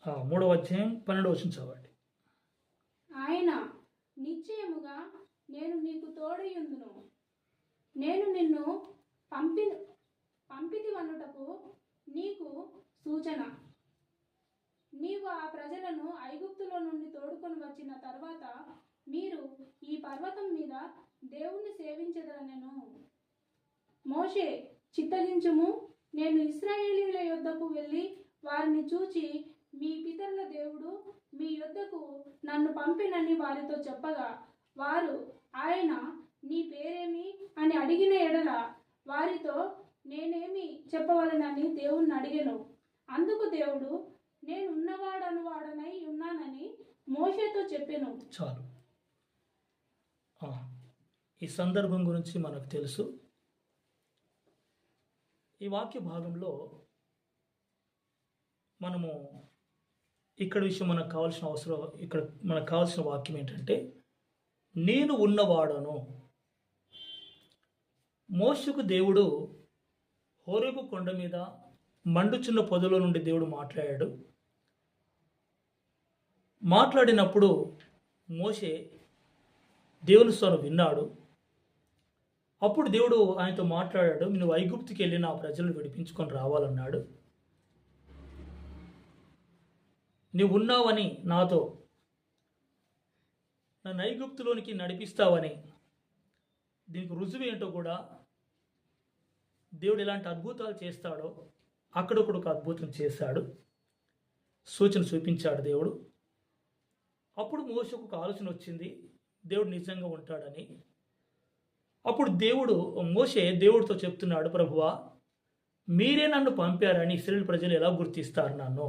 3వ అధ్యాయం 12వ వచనం చదవండి. ఆయన నిశ్చయముగా నేను నీకు తోడయుందును, నేను నిన్ను పంపితి వన్నుటకు నీకు సూచన. నీవు ఆ ప్రజలను ఐగుప్తులో నుండి తోడుకొని వచ్చిన తర్వాత మీరు ఈ పర్వతం మీద దేవుణ్ణి సేవించదనెను. మోషే, చిత్తగించుము, నేను ఇశ్రాయేలీయుల యొద్దకు వెళ్ళి వారిని చూచి మీ పితరుల దేవుడు మీ యొద్దకు నన్ను పంపినని వారితో చెప్పగా, వారు ఆయన నీ పేరేమి అని అడిగిన ఎడల వారితో నేనేమి చెప్పవలనని దేవుణ్ణి అడిగెను. అందుకు దేవుడు, నేను ఉన్నవాడనై ఉన్నానని మోషేతో చెప్పెను. చాలు. ఈ సందర్భం గురించి మనకు తెలుసు. ఈ వాక్య భాగంలో మనము ఇక్కడ విషయం మనకు కావాల్సిన వాక్యం ఏంటంటే, నేను ఉన్నవాడను. మోషకు దేవుడు హోరేబు కొండ మీద మండుచున్న పొదలో నుండి దేవుడు మాట్లాడినప్పుడు మోషే దేవుని స్వరం విన్నాడు. అప్పుడు దేవుడు ఆయనతో మాట్లాడాడు. నువ్వు ఐగుప్తుకి వెళ్ళి నా ప్రజలను విడిపించుకొని రావాలన్నాడు. నువ్వు ఉన్నావని, నాతో నన్ను ఐగుప్తులోనికి నడిపిస్తావని, దీనికి రుజువు ఏంటో కూడా, దేవుడు ఎలాంటి అద్భుతాలు చేస్తాడో అక్కడొకడు ఒక అద్భుతం చేశాడు, సూచన చూపించాడు దేవుడు. అప్పుడు మోషకు ఒక ఆలోచన వచ్చింది, దేవుడు నిజంగా ఉంటాడని. అప్పుడు మోషే దేవుడితో చెప్తున్నాడు, ప్రభువా, మీరే నన్ను పంపారని ఇశ్రాయేలు ప్రజలు ఎలా గుర్తిస్తారు నన్ను?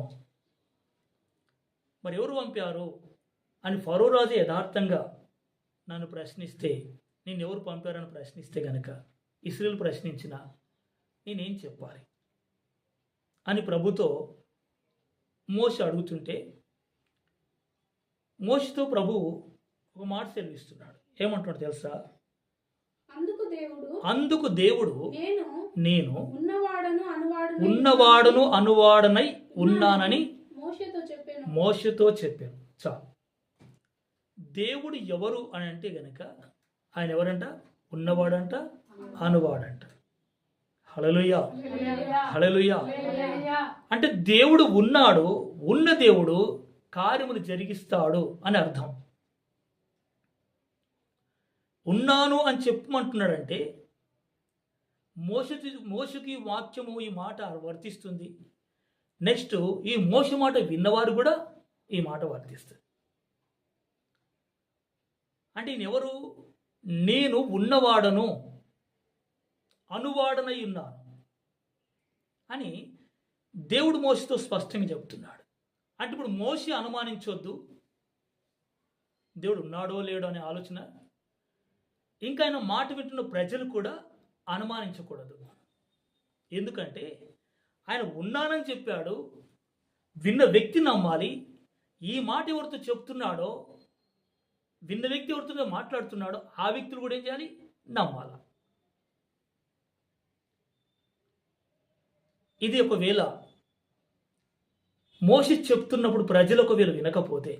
మరి ఎవరు పంపారు అని ఫరో రాజు యథార్థంగా నన్ను ప్రశ్నిస్తే, నేను ఎవరు పంపారని ప్రశ్నిస్తే గనక, ఇశ్రాయేలు ప్రశ్నించిన నేనేం చెప్పాలి అని ప్రభుతో మోషే అడుగుతుంటే, మోషేతో ప్రభు ఒక మాట సెలవిస్తున్నాడు. ఏమంటున్నాడు తెలుసా? అందుకు దేవుడు నేను ఉన్నవాడను అనువాడనై ఉన్నానని మోషేతో చెప్పాను. చాలు. దేవుడు ఎవరు అని అంటే గనక ఆయన ఎవరంట? ఉన్నవాడంట, అనువాడంట. హల్లెలూయా, హల్లెలూయా. అంటే దేవుడు ఉన్నాడు, ఉన్న దేవుడు కార్యములు జరిగిస్తాడు అని అర్థం. ఉన్నాను అని చెప్పమంటున్నాడంటే మోషకి వాక్యము ఈ మాట వర్తిస్తుంది. నెక్స్ట్ ఈ మోష మాట విన్నవారు కూడా ఈ మాట వర్తిస్తుంది. అంటే ఈయనెవరు? నేను ఉన్నవాడను, అనువాడనై ఉన్నాను అని దేవుడు మోషతో స్పష్టంగా చెప్తున్నాడు. అంటే ఇప్పుడు మోషే అనుమానించొద్దు దేవుడు ఉన్నాడో లేడో అనే ఆలోచన. ఇంకా ఆయన మాట వింటున్న ప్రజలు కూడా అనుమానించకూడదు. ఎందుకంటే ఆయన ఉన్నానని చెప్పాడు, విన్న వ్యక్తి నమ్మాలి. ఈ మాట ఎవరితో చెప్తున్నాడో, విన్న వ్యక్తి ఎవరితో మాట్లాడుతున్నాడో ఆ వ్యక్తులు కూడా ఏం చేయాలి? నమ్మాల. ఇది ఒకవేళ మోషే చెప్తున్నప్పుడు ప్రజలు ఒకవేళ వినకపోతే,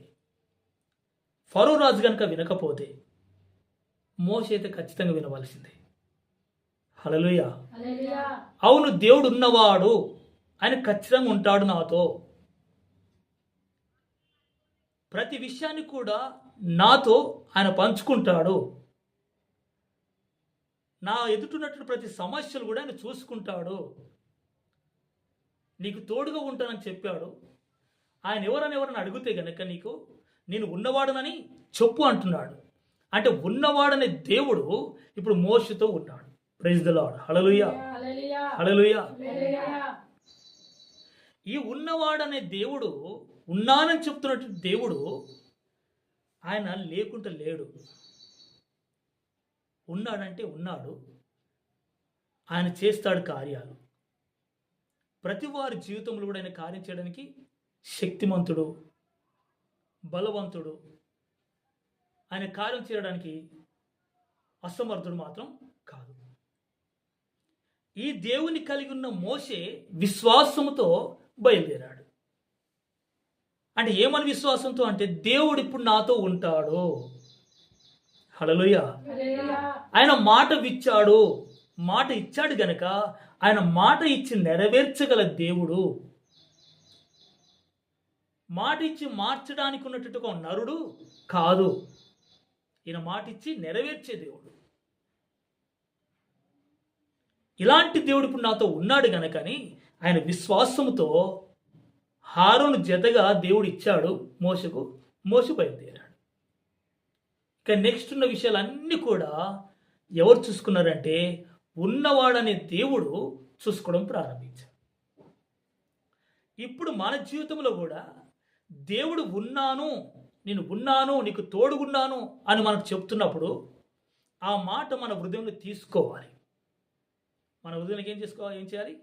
ఫరో రాజు కనుక వినకపోతే, మోషే అయితే ఖచ్చితంగా వినవలసిందే. హల్లెలూయా. అవును, దేవుడు ఉన్నవాడు, ఆయన ఖచ్చితంగా ఉంటాడు నాతో, ప్రతి విషయాన్ని కూడా నాతో ఆయన పంచుకుంటాడు, నా ఎదుటిన్నట్టు ప్రతి సమస్యలు కూడా ఆయన చూసుకుంటాడు, నీకు తోడుగా ఉంటానని చెప్పాడు. ఆయన ఎవరని అడిగితే గనక నేను ఉన్నవాడనని చెప్పు అంటున్నాడు. అంటే ఉన్నవాడనే దేవుడు ఇప్పుడు మోషేతో ఉన్నాడు. Praise the lord. Hallelujah, hallelujah. ఈ ఉన్నవాడనే దేవుడు, ఉన్నానని చెప్తున్నట్టు దేవుడు ఆయన లేకుండా లేడు. ఉన్నాడంటే ఉన్నాడు, ఆయన చేస్తాడు కార్యాలు. ప్రతి వారి జీవితంలో కూడా ఆయన కార్యం చేయడానికి శక్తిమంతుడు, బలవంతుడు. ఆయన కార్యం చేయడానికి అసమర్థుడు మాత్రం కాదు. ఈ దేవుని కలిగి ఉన్న మోషే విశ్వాసముతో బయలుదేరాడు. అంటే ఏమని విశ్వాసంతో అంటే దేవుడు ఇప్పుడు నాతో ఉంటాడు. హల్లెలూయా. ఆయన మాట ఇచ్చాడు, మాట ఇచ్చాడు గనక ఆయన మాట ఇచ్చి నెరవేర్చగల దేవుడు. మాట ఇచ్చి మార్చడానికి ఉన్నట్టు ఒక నరుడు కాదు. ఈయన మాట ఇచ్చి నెరవేర్చే దేవుడు. ఇలాంటి దేవుడు ఇప్పుడు నాతో ఉన్నాడు గనకని ఆయన విశ్వాసముతో హారోను జతగా దేవుడు ఇచ్చాడు మోషకు. మోష బయలుదేరాడు. ఇక నెక్స్ట్ ఉన్న విషయాలన్నీ కూడా ఎవరు చూసుకున్నారంటే ఉన్నవాడనే దేవుడు చూసుకోవడం ప్రారంభించాడు. ఇప్పుడు మన జీవితంలో కూడా దేవుడు ఉన్నాను, నేను ఉన్నాను, నీకు తోడుగున్నాను అని మనకు చెప్తున్నప్పుడు ఆ మాట మన హృదయంలో తీసుకోవాలి. మన హృదయానికి ఏం చేయాలి?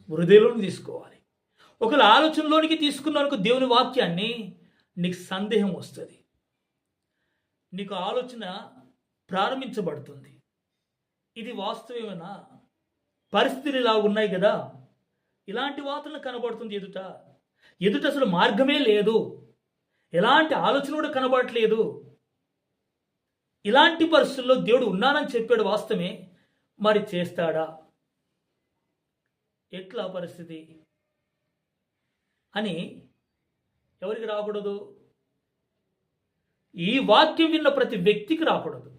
హృదయంలోకి తీసుకోవాలి. ఒకవేళ ఆలోచనలోనికి తీసుకున్నానికి దేవుని వాక్యాన్ని, నీకు సందేహం వస్తుంది, నీకు ఆలోచన ప్రారంభించబడుతుంది. ఇది వాస్తవమేనా? పరిస్థితులు ఇలా ఉన్నాయి కదా, ఇలాంటి వాతావరణం కనబడుతుంది ఎదుట అసలు మార్గమే లేదు, ఎలాంటి ఆలోచన కూడా కనబడట్లేదు. ఇలాంటి పరిస్థితుల్లో దేవుడు ఉన్నానని చెప్పాడు, వాస్తవమే, మరి చేస్తాడా? ఎట్లా పరిస్థితి అని ఎవరికి రాకూడదు? ఈ వాక్యం విన్న ప్రతి వ్యక్తికి రాకూడదు.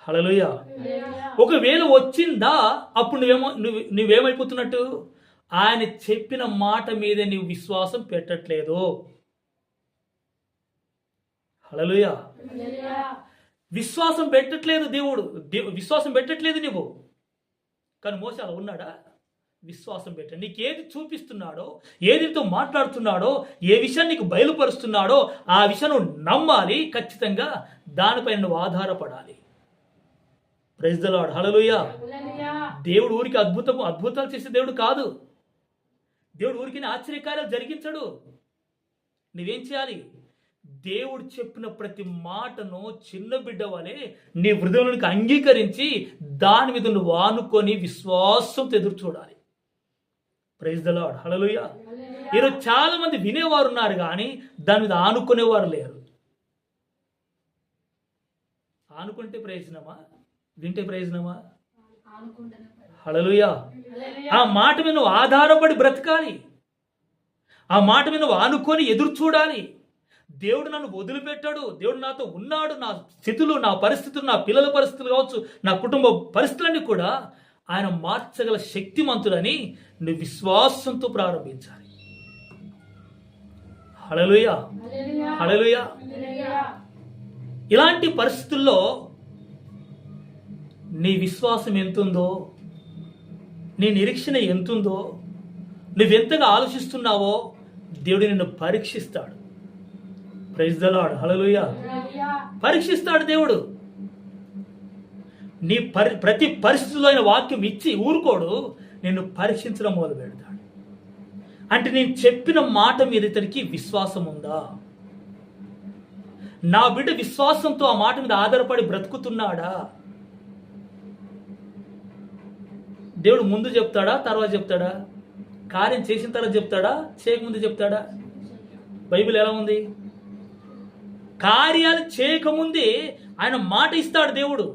హల్లెలూయా. ఒకవేళ వచ్చిందా అప్పుడు నువ్వేమైపోతున్నట్టు? ఆయన చెప్పిన మాట మీద నీవు విశ్వాసం పెట్టట్లేదు. హల్లెలూయా. విశ్వాసం పెట్టట్లేదు దేవుడు, విశ్వాసం పెట్టట్లేదు నువ్వు. కానీ మోషే అలా ఉన్నాడా? విశ్వాసం పెట్టండి. నీకు ఏది చూపిస్తున్నాడో, ఏదితో మాట్లాడుతున్నాడో, ఏ విషయాన్ని నీకు బయలుపరుస్తున్నాడో ఆ విషయం నువ్వు నమ్మాలి. ఖచ్చితంగా దానిపైన నువ్వు ఆధారపడాలి. Praise the lord. హల్లెలూయా. దేవుడు ఊరికి అద్భుతాలు చేసే దేవుడు కాదు. దేవుడు ఊరికి ఆశ్చర్యకార్యాలు జరిగించడు. నువ్వేం చేయాలి? దేవుడు చెప్పిన ప్రతి మాటను చిన్న బిడ్డ వలె నీ హృదయంలోనికి అంగీకరించి దాని మీద నువ్వు ఆనుకొని విశ్వాసంతో ఎదురు చూడాలి. Praise the lord. హల్లెలూయా. ఈరోజు చాలా మంది వినేవారు ఉన్నారు కానీ దాని మీద ఆనుకునేవారు లేరు. ఆనుకుంటే ప్రయోజనమా? వింటే ప్రయోజనమా? హల్లెలూయా. ఆ మాట మీద నువ్వు ఆధారపడి బ్రతకాలి. ఆ మాట మీద నువ్వు ఆనుకొని ఎదురు చూడాలి. దేవుడు నన్ను వదిలిపెట్టాడు, దేవుడు నాతో ఉన్నాడు, నా స్థితులు, నా పరిస్థితులు, నా పిల్లల పరిస్థితులు కావచ్చు, నా కుటుంబ పరిస్థితులన్నీ కూడా ఆయన మార్చగల శక్తిమంతుడని నువ్వు విశ్వాసంతో ప్రారంభించాలి. హల్లెలూయా. హల్లెలూయా. ఇలాంటి పరిస్థితుల్లో నీ విశ్వాసం ఎంతుందో, నీ నిరీక్షణ ఎంతుందో, నువ్వెంతగా ఆలోచిస్తున్నావో దేవుడు నిన్ను పరీక్షిస్తాడు. Praise the lord. హల్లెలూయా. పరీక్షిస్తాడు దేవుడు. నీ ప్రతి పరిస్థితుల్లో ఆయన వాక్యం ఇచ్చి ఊరుకోడు, నిన్ను పరీక్షించడం మొదలు పెడతాడు. అంటే నేను చెప్పిన మాట మీద ఇతనికి విశ్వాసం ఉందా? నా బిడ్డ విశ్వాసంతో ఆ మాట మీద ఆధారపడి బ్రతుకుతున్నాడా? దేవుడు ముందు చెప్తాడా, తర్వాత చెప్తాడా? కార్యం చేసిన తర్వాత చెప్తాడా, చేయకముందు చెప్తాడా? బైబిల్ ఎలా ఉంది? కార్యాలు చేయకముందే ఆయన మాట ఇస్తాడు దేవుడు.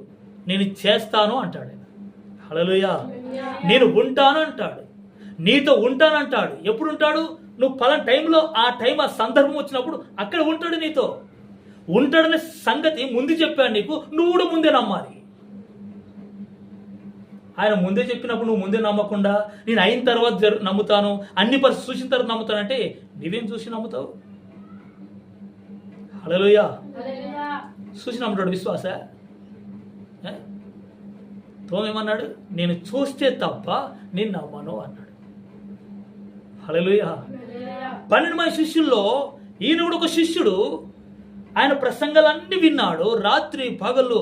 నేను చేస్తాను అంటాడు. హల్లెలూయా. నేను ఉంటాను అంటాడు, నీతో ఉంటాను అంటాడు. ఎప్పుడు ఉంటాడు? నువ్వు పలానా టైంలో, ఆ టైం, ఆ సందర్భం వచ్చినప్పుడు అక్కడ ఉంటాడు, నీతో ఉంటాడనే సంగతి ముందు చెప్పాడు నీకు. నువ్వు కూడా ముందే నమ్మాలి. ఆయన ముందే చెప్పినప్పుడు నువ్వు ముందే నమ్మకుండా నేను అయిన తర్వాత నమ్ముతాను, అన్ని పరిస్థితులు చూసిన తర్వాత నమ్ముతానంటే నువ్వేం చూసి నమ్ముతావు? హల్లెలూయా. చూసి నమ్ముతాడు విశ్వాస. తోమేమన్నాడు? నేను చూస్తే తప్ప నేను నమ్మను అన్నాడు. హల్లెలూయా. 12 మంది శిష్యుల్లో ఈయన కూడా ఒక శిష్యుడు. ఆయన ప్రసంగాలన్నీ విన్నాడు, రాత్రి పగలు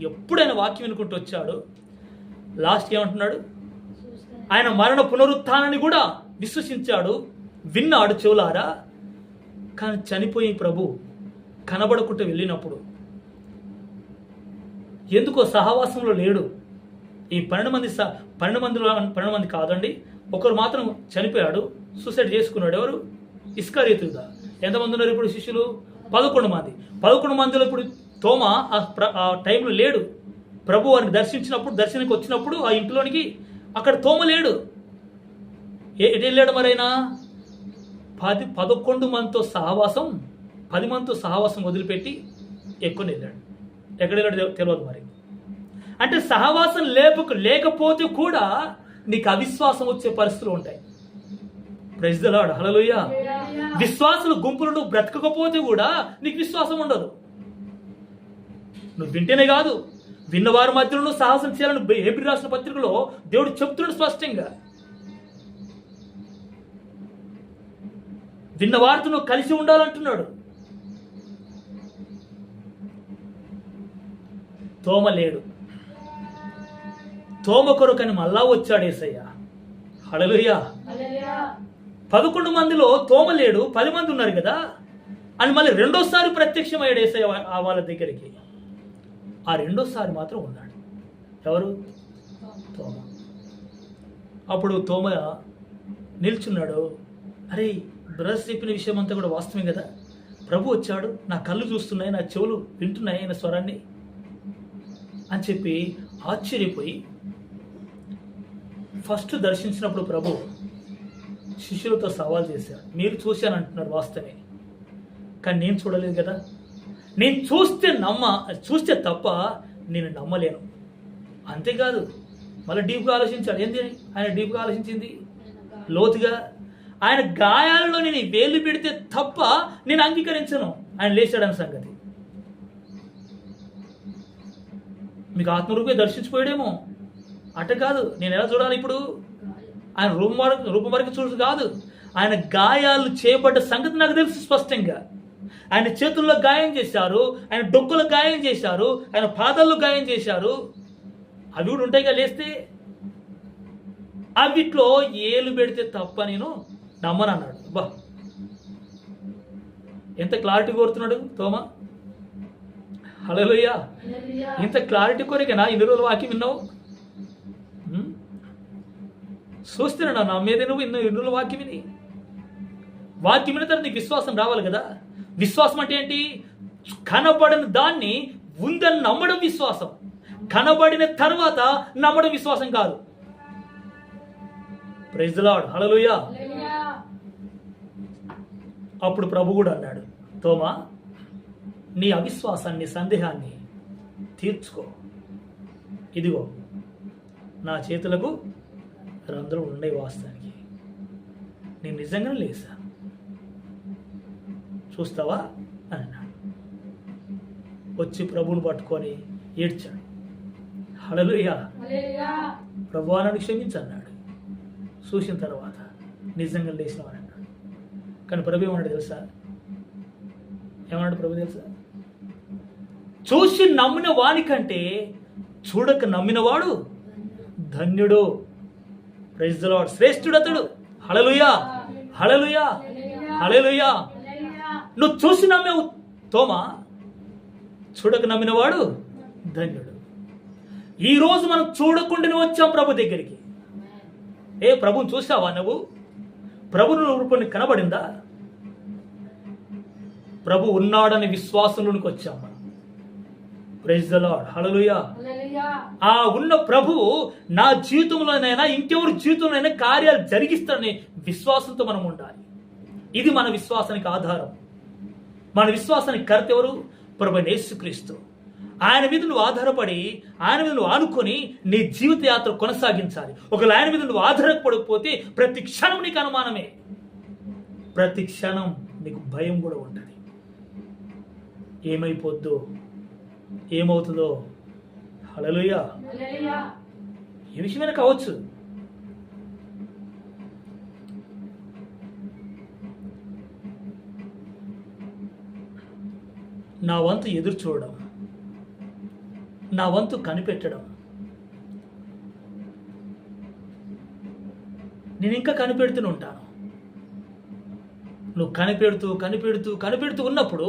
ఎప్పుడైనా వాక్యం వినుకుంటూ వచ్చాడు. లాస్ట్ ఏమంటున్నాడు? ఆయన మరణ పునరుత్థానాన్ని కూడా విశ్వసించాడు, విన్నాడు చెవులారా. కానీ చనిపోయి ప్రభు కనబడకుండా వెళ్ళినప్పుడు ఎందుకో సహవాసంలో లేడు. ఈ 12 మంది కాదండి, ఒకరు మాత్రం చనిపోయాడు, సూసైడ్ చేసుకున్నాడు. ఎవరు? ఇస్కరియోతు యూదా. ఎంతమంది ఉన్నారు ఇప్పుడు శిష్యులు? 11 మంది. 11 మందిలో ఇప్పుడు తోమ ఆ టైంలో లేడు. ప్రభు వారిని దర్శనానికి వచ్చినప్పుడు ఆ ఇంట్లోనికి అక్కడ తోమ లేడు. ఎటు వెళ్ళాడు మరైనా? 11 మందితో సహవాసం, 10 మందితో సహవాసం వదిలిపెట్టి ఎక్కువ వెళ్ళాడు. ఎక్కడ వెళ్ళాడు తెలియదు మరి. అంటే సహవాసం లేకపోతే కూడా నీకు అవిశ్వాసం వచ్చే పరిస్థితులు ఉంటాయి. ప్రైజ్ ది లార్డ్, హల్లెలూయా. విశ్వాసుల గుంపులు నువ్వు బ్రతకకపోతే కూడా నీకు విశ్వాసం ఉండదు. నువ్వు వింటేనే కాదు, విన్నవారి మధ్యలో నువ్వు సాహసం చేయాలని హెబ్రీ రాసిన పత్రికలో దేవుడు చెప్తున్నాడు స్పష్టంగా. విన్నవారితో నువ్వు కలిసి ఉండాలంటున్నాడు. తోమ లేడు. తోమ కొరకని మళ్ళా వచ్చాడు యేసయ్య. హల్లెలూయా. 11 మందిలో తోమ లేడు, 10 మంది ఉన్నారు కదా అని మళ్ళీ రెండోసారి ప్రత్యక్షమయ్యాడు యేసయ్య వాళ్ళ దగ్గరికి. ఆ రెండోసారి మాత్రం ఉన్నాడు. ఎవరు? తోమ. అప్పుడు తోమ నిల్చున్నాడు. అరే, బ్రదర్స్ చెప్పిన విషయం అంతా కూడా వాస్తవమే కదా, ప్రభు వచ్చాడు, నా కళ్ళు చూస్తున్నాయి, నా చెవులు వింటున్నాయి ఆయన స్వరాన్ని అని చెప్పి ఆశ్చర్యపోయి, ఫస్ట్ దర్శించినప్పుడు ప్రభు శిష్యులతో సవాల్ చేశాడు. మీరు చూశాను అంటున్నారు వాస్తవమే, కానీ నేను చూడలేదు కదా. నేను చూస్తే తప్ప నేను నమ్మలేను. అంతేకాదు మళ్ళీ డీప్గా ఆలోచించాడు. ఏంది ఆయన డీప్గా ఆలోచించింది? లోతుగా. ఆయన గాయాలలో నేను వేలు పెడితే తప్ప నేను అంగీకరించను ఆయన లేచాడన్న సంగతి. మీకు ఆత్మరూపే దర్శించిపోయాడేమో. అట్ట కాదు, నేను ఎలా చూడాలి ఇప్పుడు? ఆయన రూపం వరకు చూడు కాదు, ఆయన గాయాలు చేయబడ్డ సంగతి నాకు తెలుసు స్పష్టంగా. ఆయన చేతుల్లో గాయం చేశారు, ఆయన డొక్కులో గాయం చేశారు, ఆయన పాదాల్లో గాయం చేశారు. అవి కూడా ఉంటాయి కదా లేస్తే. అవిట్లో ఏలు పెడితే తప్ప నేను నమ్మనన్నాడు. బా, ఎంత క్లారిటీ కోరుతున్నాడు తోమ. హల్లెలూయా. ఇంత క్లారిటీ కోరికనా ఇన్ని రోజులు వాక్యం విన్నావు? చూస్తున్నాడు నా మీద నువ్వు ఇన్ని రోజులు వాక్యం విని. వాక్యం విన్న తర్వాత నీకు విశ్వాసం రావాలి కదా. విశ్వాసం అంటే ఏంటి? కనబడని దాన్ని ఉందని నమ్మడం విశ్వాసం. కనబడిన తర్వాత నమ్మడం విశ్వాసం కాదు. ప్రైజ్ ది లార్డ్, హల్లెలూయా. అప్పుడు ప్రభు కూడా అన్నాడు, తోమా, నీ అవిశ్వాసాన్ని, సందేహాన్ని తీర్చుకో. ఇదిగో నా చేతులకు రంధ్రం ఉండే వాస్తవానికి నేను నిజంగానే లేసా, చూస్తావా అని అన్నాడు. వచ్చి ప్రభువుని పట్టుకొని ఏడ్చాడు. హల్లెలూయా. ప్రభువా నన్ను క్షమించన్నాడు. చూసిన తర్వాత నిజంగా లేచినవాడు అన్నాడు. కానీ ప్రభు ఏమన్నాడు తెలుసా? ఏమన్నాడు ప్రభు తెలుసా? చూసి నమ్మిన వానికంటే చూడక నమ్మినవాడు ధన్యుడు. Praise the Lord. శ్రేష్ఠుడు అతడు. హల్లెలూయా, హల్లెలూయా, హల్లెలూయా. నువ్వు చూసి నమ్మావు తోమా, చూడక నమ్మినవాడు ధన్యుడు. ఈరోజు మనం చూడకుండానే వచ్చాం ప్రభు దగ్గరికి. ప్రభుని చూసావా నువ్వు? ప్రభు రూపాన్ని కనబడిందా? ప్రభు ఉన్నాడని విశ్వాసంలోనికి వచ్చాం మనం. ప్రైజ్ ది లార్డ్, హల్లెలూయా. ఆ ఉన్న ప్రభువు నా జీవితంలోనైనా ఇంకెవరి జీవితంలోనైనా కార్యాలు జరిగిస్తాడని విశ్వాసంతో మనం ఉండాలి. ఇది మన విశ్వాసానికి ఆధారం. మన విశ్వాసానికి కర్త ఎవరు? ప్రభువైన యేసుక్రీస్తు. ఆయన మీద నువ్వు ఆధారపడి, ఆయన మీద నువ్వు ఆనుకొని నీ జీవిత యాత్ర కొనసాగించాలి. ఒకవేళ ఆయన మీద నువ్వు ఆధారపడకపోతే ప్రతి క్షణం నీకు అనుమానమే, ప్రతి క్షణం నీకు భయం కూడా ఉంటుంది. ఏమైపోద్దో, ఏమవుతుందో. హల్లెలూయా. ఏ విషయమైనా కావచ్చు. నా వంతు ఎదురు చూడడం, నా వంతు కనిపెట్టడం. నేను ఇంకా కనిపెడుతూనే ఉంటాను. నువ్వు కనిపెడుతూ ఉన్నప్పుడు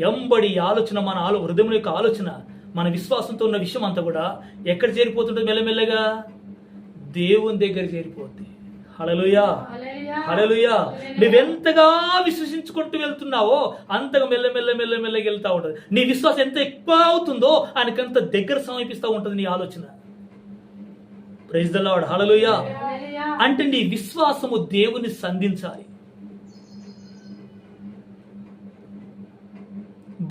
ఎంబడి ఆలోచన, మన హృదయం యొక్క ఆలోచన, మన విశ్వాసంతో ఉన్న విషయం అంతా కూడా ఎక్కడ చేరిపోతుంటుంది? మెల్లమెల్లగా దేవుని దగ్గర చేరిపోద్ది. హల్లెలూయా. హల్లెలూయా. నువ్వెంతగా విశ్వసించుకుంటూ వెళ్తున్నావో అంతగా మెల్లగా వెళ్తా ఉంటుంది. నీ విశ్వాసం ఎంత ఎక్కువ అవుతుందో ఆయనకంత దగ్గర సమీపిస్తూ ఉంటుంది నీ ఆలోచన. Praise the lord. హల్లెలూయా. అంటే నీ విశ్వాసము దేవుని సంధించాలి.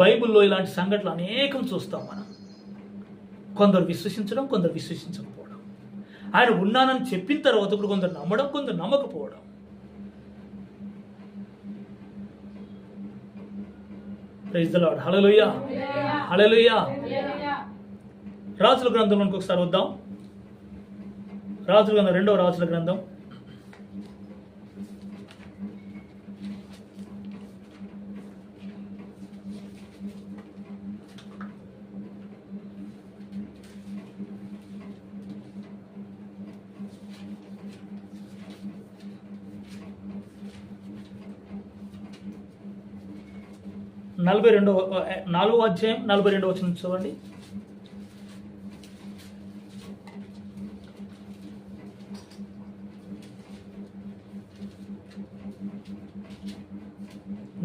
బైబిల్లో ఇలాంటి సంఘటనలు అనేకం చూస్తాం మనం. కొందరు విశ్వసించడం, కొందరు విశ్వసించకపోవడం. ఆయన ఉన్నానని చెప్పిన తర్వాత ఇప్పుడు కొందరు నమ్మడం, కొందరు నమ్మకపోవడం. Praise the lord. Hallelujah. Hallelujah. రాజుల గ్రంథంలోకి ఒకసారి వద్దాం. రాజుల గ్రంథం, 2వ రాజుల గ్రంథం 4వ అధ్యాయం 42వ వచనం చూడండి.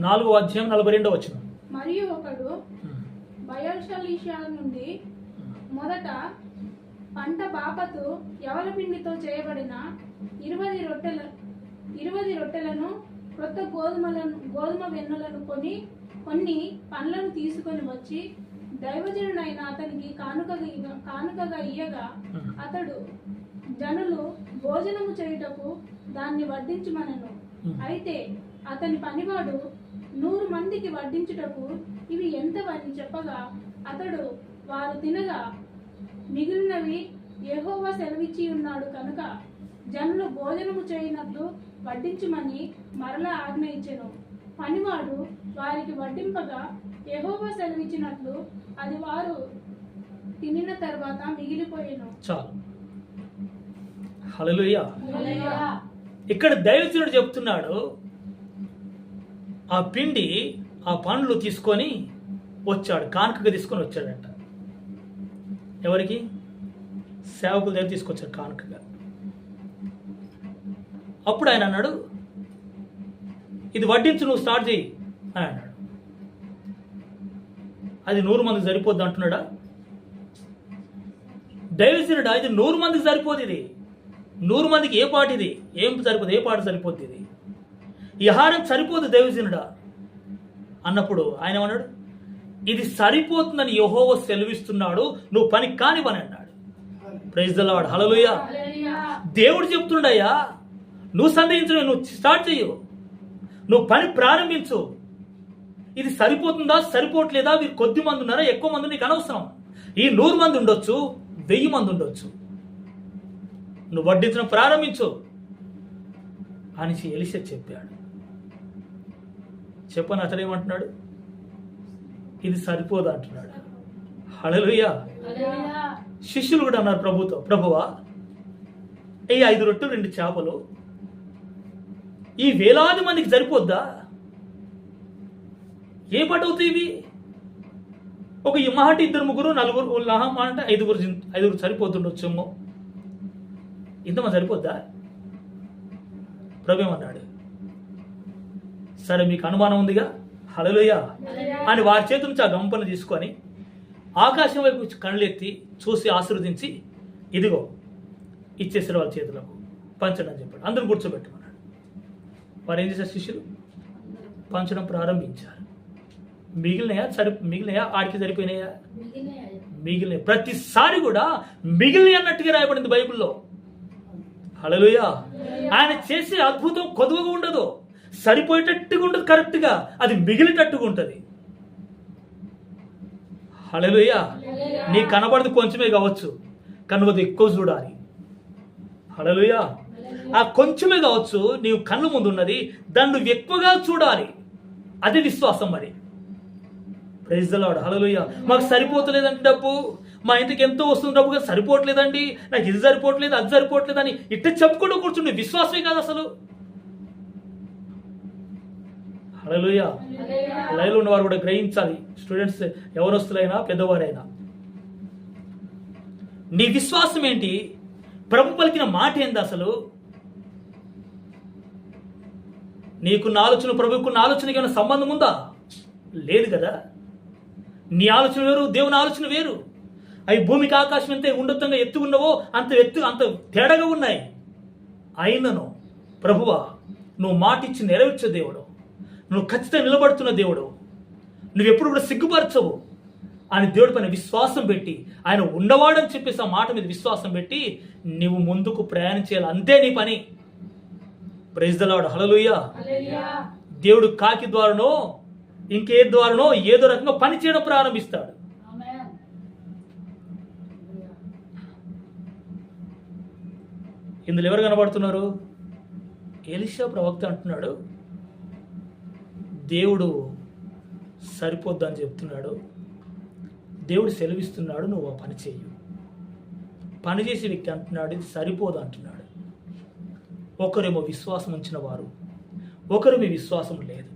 నాలుగో అధ్యాయం 42వ వచనం. మరియు ఒకడు బయల్షలిషా నుండి మొదట పంట బాపతు యవల పిండితో చేయబడిన 20 రొట్టెలను క్రొత్త గోధుమ వెన్నులను కొన్ని పండ్లను తీసుకొని వచ్చి దైవజనుడైన అతనికి కానుకగా ఇయ్యగా అతడు జనులు భోజనము చేయుటకు దాన్ని వడ్డించమనెను. అయితే అతని పనివాడు 100 మందికి వడ్డించుటకు ఇవి ఎంతవని చెప్పగా అతడు వారు తినగా మిగిలినవి యెహోవా సెలవిచ్చి ఉన్నాడు కనుక జనులు భోజనము చేయనట్లు వడ్డించుమని మరలా ఆజ్ఞ ఇచ్చెను. పనివాడు వారికి వడ్డింపగా యెహోవా సెలవిచ్చినట్లు అది వారు తినిన తర్వాత మిగిలిపోయెను. చాలు. హల్లెలూయా. ఇక్కడ దైవజనుడు చెప్తున్నాడు, ఆ పిండి ఆ పండ్లు తీసుకొని వచ్చాడు, కానుకగా తీసుకొని వచ్చాడంట. ఎవరికి? సేవకుల దగ్గర తీసుకొచ్చాడు కానుకగా. అప్పుడు ఆయన అన్నాడు, ఇది వడ్డించు, నువ్వు స్టార్ట్ చేయి అని అన్నాడు. అది 100 మందికి సరిపోద్ది అంటున్నాడా? దైవజనుడా, ఇది 100 మందికి సరిపోదు. ఇది 100 మందికి ఏ పాట, ఇది ఏం సరిపోదు, ఏ పాట సరిపోద్ది, ఇది ఈ ఆహారం సరిపోదు దైవజనుడా అన్నప్పుడు ఆయన ఏమన్నాడు, ఇది సరిపోతుందని యెహోవా సెలవిస్తున్నాడు, నువ్వు పని కానివని అన్నాడు. Praise the lord. హల్లెలూయా. దేవుడు చెప్తుండయ్యా, నువ్వు సందేహించు, నువ్వు స్టార్ట్ చెయ్యు, నువ్వు పని ప్రారంభించు. ఇది సరిపోతుందా సరిపోవట్లేదా, వీరు కొద్ది మంది ఉన్నారా ఎక్కువ మంది నీకు అనవసరం. ఈ 100 మంది ఉండొచ్చు, 1000 మంది ఉండొచ్చు, నువ్వు వడ్డించడం ప్రారంభించు అని ఎలీషా చెప్పాడు. చెప్పని అతడు ఏమంటున్నాడు, ఇది సరిపోదు అంటున్నాడు. హల్లెలూయా. శిష్యులు కూడా అన్నారు ప్రభువా, ఈ 5 రొట్టెలు 2 చేపలు ఈ వేలాది మందికి సరిపోద్దా? ఏ పాట అవుతాయి ఇవి? ఒక మాట 2 3 4 అంటే 5 సరిపోతుండొచ్చేమో, ఇంతమంది సరిపోద్దా? ప్రభు ఏమన్నాడు, సరే మీకు అనుమానం ఉందిగా, హల్లెలూయా అని వారి చేతి నుంచి ఆ గంపను తీసుకొని ఆకాశం వైపు కళ్ళెత్తి చూసి ఆశీర్వదించి, ఇదిగో ఇచ్చేసారు వాళ్ళ చేతులకు, పంచడం అని చెప్పాడు. అందరూ కూర్చోబెట్టమన్నాడు. వారు ఏం చేశారు? శిష్యులు పంచడం ప్రారంభించారు. మిగిలినయా ఆడికి సరిపోయినాయా? మిగిలినాయి. ప్రతిసారి కూడా మిగిలిన అన్నట్టుగా రాయబడింది బైబిల్లో. హల్లెలూయా. ఆయన చేసే అద్భుతం కొదువగా ఉండదు, సరిపోయేటట్టుగా ఉండదు, కరెక్ట్గా అది మిగిలిటట్టుగా ఉంటుంది. హల్లెలూయా. నీకు కనబడదు కొంచెమే కావచ్చు, కానీ నువ్వు ఎక్కువ చూడాలి. హల్లెలూయా. ఆ కొంచెమే కావచ్చు, నీవు కళ్ళు ముందు ఉన్నది, దాన్ని నువ్వు ఎక్కువగా చూడాలి. అది విశ్వాసం. మరి ప్రైజ్ ద లార్డ్. హల్లెలూయా. మాకు సరిపోతలేదండి డబ్బు, మా ఇంటికి ఎంతో వస్తుంది డబ్బు, కానీ సరిపోవట్లేదండి, నాకు ఇది సరిపోవట్లేదు, అది సరిపోవట్లేదు అని ఇట్లా చెప్పుకుంటూ కూర్చుంటే విశ్వాసమే కాదు అసలు. హల్లెలూయా. లైవ్లో ఉన్నవారు కూడా గ్రహించాలి, స్టూడెంట్స్ ఎవరొస్తులైనా పెద్దవారైనా. నీ విశ్వాసం ఏంటి? ప్రభు పలికిన మాట ఏంది అసలు? నీకున్న ఆలోచన ప్రభువుకున్న ఆలోచనకి ఏమైనా సంబంధం ఉందా? లేదు కదా. నీ ఆలోచన వేరు, దేవుని ఆలోచన వేరు. అవి భూమికి ఆకాశం ఎంత ఉన్నతంగా ఎత్తు ఉన్నవో అంత తేడాగా ఉన్నాయి. అయినను ప్రభువా, నువ్వు మాటిచ్చి నెరవేర్చే దేవుడు, నువ్వు ఖచ్చితంగా నిలబడుతున్న దేవుడు, నువ్వెప్పుడు కూడా సిగ్గుపరచవు అని దేవుడి పైన విశ్వాసం పెట్టి, ఆయన ఉన్నవాడని చెప్పేసి ఆ మాట మీద విశ్వాసం పెట్టి నువ్వు ముందుకు ప్రయాణం చేయాలి. అంతే నీ పని. Praise the lord. హల్లెలూయా. దేవుడు కాకి ద్వారానో ఇంకే ద్వారానో ఏదో రకంగా పని చేయడం ప్రారంభిస్తాడు. ఇందులో ఎవరు కనబడుతున్నారు? ఎలీషా ప్రవక్త అంటున్నాడు, దేవుడు సరిపోద్దని చెప్తున్నాడు, దేవుడు సెలవిస్తున్నాడు, నువ్వు ఆ పని చేయు. పని చేసే వ్యక్తి అంటున్నాడు ఇది సరిపోదు అంటున్నాడు. ఒకరేమో విశ్వాసం ఉంచిన వారు, ఒకరేమో విశ్వాసం లేదు.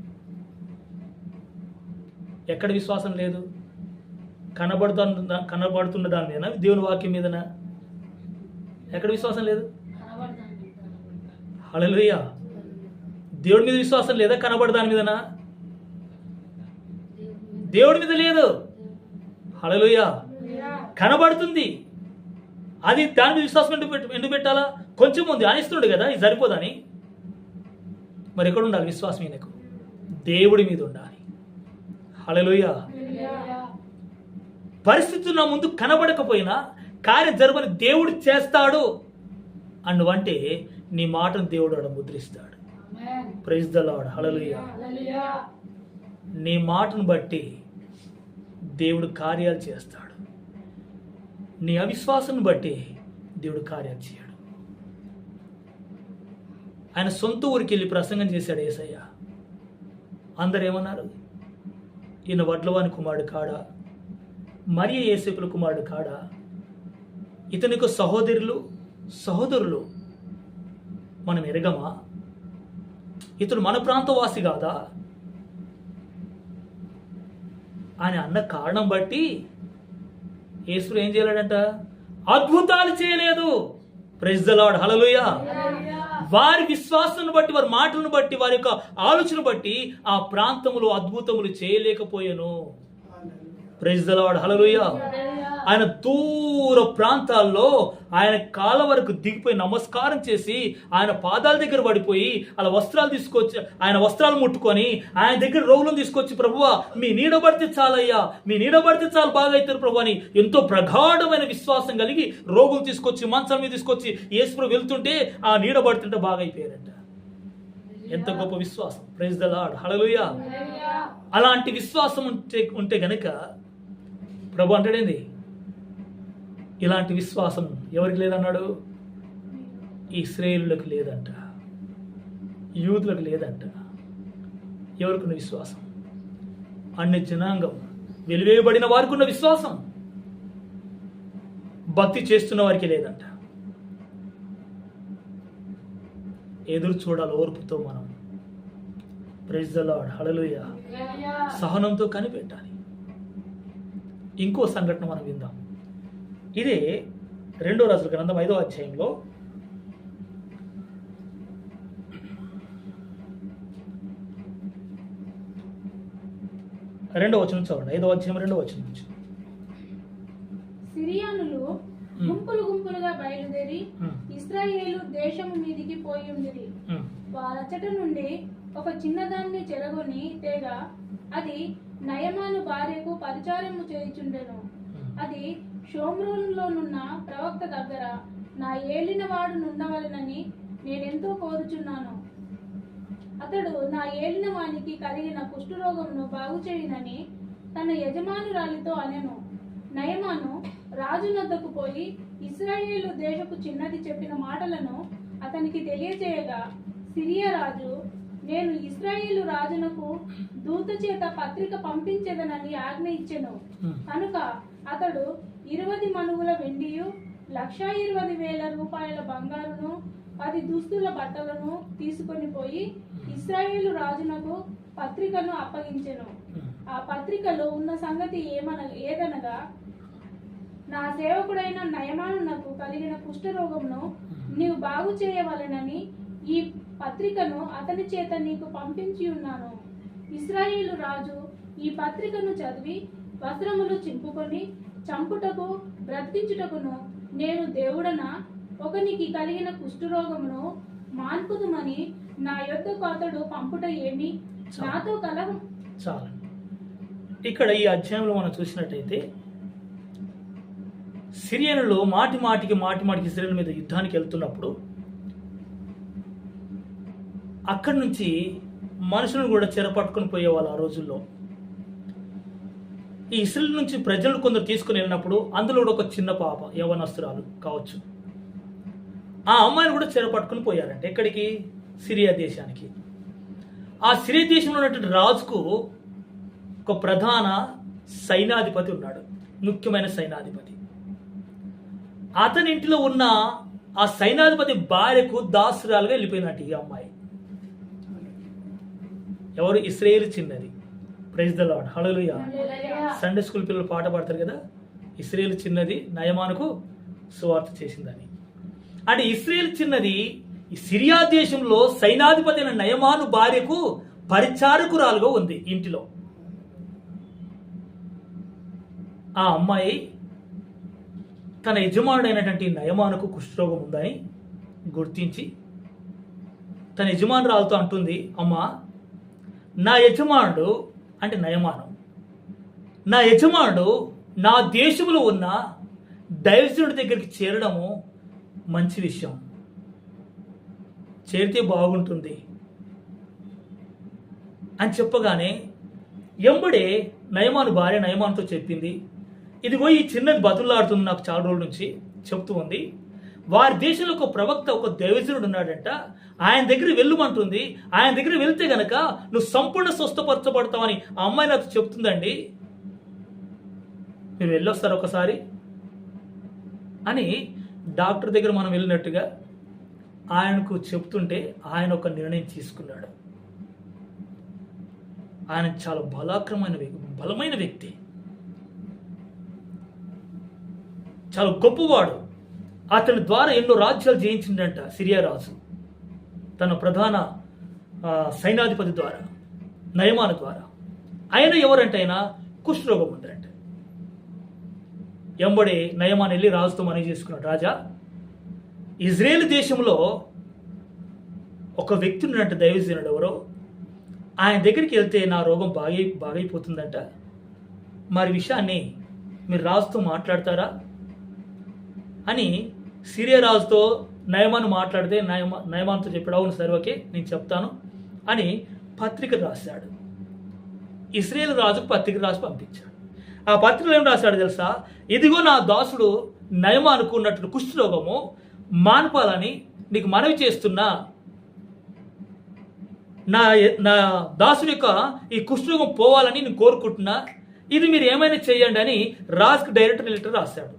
ఎక్కడ విశ్వాసం లేదు? కనబడుతున్న దాని మీద, దేవుని వాక్యం మీదనా? ఎక్కడ విశ్వాసం లేదు? హల్లెలూయా. దేవుడి మీద విశ్వాసం లేదా? కనబడు దాని మీదనా? దేవుడి మీద లేదు. హల్లెలూయా. కనబడుతుంది, అది దాని మీద విశ్వాసం ఎందుకు పెట్టాలా? కొంచెం ఉంది అనిస్తుండే కదా, ఇది సరిపోదని. మరి ఎక్కడ ఉండాలి విశ్వాసం? ఈయనకు దేవుడి మీద ఉండాలి. హల్లెలూయా. పరిస్థితులు నా ముందు కనబడకపోయినా కార్యం జరగని దేవుడు చేస్తాడు అన్నువంటే నీ మాటను దేవుడు ఆడ ముద్రిస్తాడు. Praise the lord. హల్లెలూయా. నీ మాటను బట్టి దేవుడు కార్యాలు చేస్తాడు. నీ అవిశ్వాసం బట్టి దేవుడు కార్యాలు చేయడు. ఆయన సొంత ఊరికి వెళ్ళి ప్రసంగం చేశాడు యేసయ్య. అందరు ఏమన్నారు? ఈయన వడ్లవాని కుమారుడు కాడా? మరియ యోసేపుల కుమారుడు కాడా? ఇతనికి సహోదరులు మనం ఎరగమా? ఇతడు మన ప్రాంతవాసి కాదా అని అన్న కారణం బట్టి యేసు ఏం చేయలేడంట? అద్భుతాలు చేయలేదు. Praise the lord. హల్లెలూయా. వారి విశ్వాసాన్ని బట్టి, వారి మాటలను బట్టి, వారి యొక్క ఆలోచన బట్టి ఆ ప్రాంతములో అద్భుతములు చేయలేకపోయాను. Praise the lord. హల్లెలూయా. ఆయన దూర ప్రాంతాల్లో ఆయన కాళ్ళ వరకు దిగిపోయి నమస్కారం చేసి ఆయన పాదాల దగ్గర పడిపోయి అలా వస్త్రాలు తీసుకొచ్చి ఆయన వస్త్రాలు ముట్టుకొని ఆయన దగ్గర రోగులను తీసుకొచ్చి, ప్రభువా మీ నీడబడితే చాలయ్యా, మీ నీడబడితే చాలు, బాగా అవుతారు ప్రభు అని ఎంతో ప్రగాఢమైన విశ్వాసం కలిగి రోగులు తీసుకొచ్చి మంచం మీద తీసుకొచ్చి యేసు వెళ్తుంటే ఆ నీడబడుతుంటే బాగా అయిపోయారంట. ఎంత గొప్ప విశ్వాసం. Praise the lord. హల్లెలూయా. అలాంటి విశ్వాసం ఉంటే గనక ప్రభు అంటాడేంది? ఇలాంటి విశ్వాసం ఎవరికి లేదన్నాడు? ఇశ్రాయేలులకు లేదంట, యూదులకు లేదంట. ఎవరికున్న విశ్వాసం? అన్ని జనాంగం వెలివేయబడిన వారికి ఉన్న విశ్వాసం, భక్తి చేస్తున్న వారికి లేదంట. ఎదురు చూడాలి ఓర్పుతో మనం. Praise the lord. హల్లెలూయా. సహనంతో కనిపెట్టాలి. ఇంకో సంఘటన మనం విందాం. ఇదే 2 రాజుల గ్రంథం 5వ అధ్యాయంలో 2వ వచనం చదవండి. 5వ అధ్యాయం 2వ వచనం నుంచి. సిరియానులు గుంపులుగా బయలుదేరి ఇశ్రాయేలు దేశము మీదికి పోయి ఉండిరి. వారచట నుండి ఒక చిన్నదాన్ని చెరగొని తేగా అది నయమాను భార్యకు పరిచారము చేయుచుండెను. అది షోమ్రోనులోనున్న ప్రవక్త దగ్గర నా ఏలినవాడు నుండవలెనని నేనెంతో కోరుచున్నాను. అతడు నా ఏలిన వానికి కలిగిన కుష్ఠరోగమును బాగు చేయునని తన యజమానురాలితో అనెను. నయమాను రాజు నద్దకు పోయి ఇశ్రాయేలు దేశపు చిన్నది చెప్పిన మాటలను అతనికి తెలియజేయగా, సిరియా రాజు, నేను ఇశ్రాయేలు రాజునకు దూత చేత పత్రిక పంపించెదనని ఆజ్ఞ ఇచ్చెను. కనుక అతడు 20 మణుగుల వెండియు 1,20,000 రూపాయల బంగారును 10 దుస్తుల బట్టలను తీసుకొని పోయి ఇశ్రాయేలు రాజునకు పత్రికను అప్పగించెను. ఆ పత్రికలో ఉన్న సంగతి ఏదనగా, నా సేవకుడైన నయమానునకు కలిగిన కుష్ఠరోగమును నీవు బాగు చేయవలెనని ఈ పత్రికను అతని చేత నీకు పంపించి ఉన్నాను. ఇశ్రాయేలు రాజు ఈ పత్రికను చదివి వస్త్రములు చింపుకొని చంపుటకు బ్రతికించుటకును నేను దేవుడనా, ఒకనికి కలిగిన కుష్ఠరోగమును మాన్పుదుమని నా యొద్దకు అతడు పంపుట ఏమి? నాతో కలహం. చాలా ఇక్కడ ఈ అధ్యాయంలో మనం చూసినట్టయితే సిరియనులు మాటి మాటికి ఇశ్రాయేలు మీద యుద్ధానికి వెళ్తున్నప్పుడు అక్కడి నుంచి మనుషులను కూడా చెరపట్టుకుని పోయేవాళ్ళు ఆ రోజుల్లో. ఈ ఇశ్రాయేలు నుంచి ప్రజలు కొందరు తీసుకుని వెళ్ళినప్పుడు అందులో కూడా ఒక చిన్న పాప యవ్వనస్తురాలు కావచ్చు, ఆ అమ్మాయిని కూడా చెరపట్టుకుని పోయారంటే ఎక్కడికి? సిరియా దేశానికి. ఆ సిరియా దేశంలో ఉన్నటువంటి రాజుకు ఒక ప్రధాన సైన్యాధిపతి ఉన్నాడు, ముఖ్యమైన సైన్యాధిపతి. అతని ఇంటిలో ఉన్న ఆ సైన్యాధిపతి భార్యకు దాసురాలుగా వెళ్ళిపోయినట్టు ఈ అమ్మాయి. ఎవరు? ఇశ్రాయేలు చిన్నది. Praise the lord, hallelujah. Sunday school పిల్లలు పాట పాడతారు కదా, ఇశ్రాయేలు చిన్నది నయమానుకు సువార్త చేసిందని. అంటే ఇశ్రాయేలు చిన్నది ఈ సిరియా దేశంలో సైన్యాధిపతి అయిన నయమాను భార్యకు పరిచారకురాలుగా ఉంది ఇంటిలో. ఆ అమ్మాయి తన యజమానుడైనటువంటి నయమానుకు కుష్ఠరోగం ఉందని గుర్తించి తన యజమానురాలతో అంటుంది, అమ్మా, నా యజమానుడు అంటే నయమాను, నా యజమానుడు నా దేశంలో ఉన్న దైవజనుడి దగ్గరికి చేరడము మంచి విషయం, చేరితే బాగుంటుంది అని చెప్పగానే ఎంబడే నయమాను భార్య నయమానుతో చెప్పింది, ఇదిగో ఈ చిన్నది బతులాడుతుంది, నాకు చాలా రోజుల నుంచి చెప్తూ ఉంది, వారి దేశంలో ఒక ప్రవక్త ఒక దైవజనుడు ఉన్నాడంట, ఆయన దగ్గర వెళ్ళమంటుంది, ఆయన దగ్గర వెళ్తే గనక నువ్వు సంపూర్ణ స్వస్థపరచబడతావని ఆ అమ్మాయి నాకు చెప్తుందండి, మీరు వెళ్ళొస్తారు ఒకసారి అని డాక్టర్ దగ్గర మనం వెళ్ళినట్టుగా ఆయనకు చెప్తుంటే ఆయన ఒక నిర్ణయం తీసుకున్నాడు. ఆయన చాలా బలమైన వ్యక్తి, చాలా గొప్పవాడు. అతని ద్వారా ఎన్నో రాజ్యాలు జయించిందంట సిరియా రాజు, తన ప్రధాన సైన్యాధిపతి ద్వారా, నయమాను ద్వారా. ఆయన ఎవరంటే ఆయన కుష్ఠరోగం ఉందంట. ఎంబడే నయమాను వెళ్ళి రాజుతో మనవి చేసుకున్నాడు, రాజా, ఇజ్రాయేల్ దేశంలో ఒక వ్యక్తి ఉన్నట్టు దైవజనుడు ఎవరో, ఆయన దగ్గరికి వెళ్తే నా రోగం బాగైపోతుందంట, మరి విషయాన్ని మీరు రాజుతో మాట్లాడతారా అని సిరియా రాజుతో నయమాను మాట్లాడితే నయమానుతో చెప్పాడు, అవును సరే ఓకే నేను చెప్తాను అని పత్రిక రాశాడు. ఇశ్రాయేలు రాజుకు పత్రిక రాసి పంపించాడు. ఆ పత్రికలో ఏం రాశాడు తెలుసా? ఇదిగో నా దాసుడు నయమానుకు ఉన్నట్టు కుష్ఠరోగము మాన్పాలని నీకు మనవి చేస్తున్నా, నా దాసుని యొక్క ఈ కుష్ఠరోగం పోవాలని నేను కోరుకుంటున్నా, ఇది మీరు ఏమైనా చేయండి అని రాజుకు డైరెక్ట్ లెటర్ రాశాడు.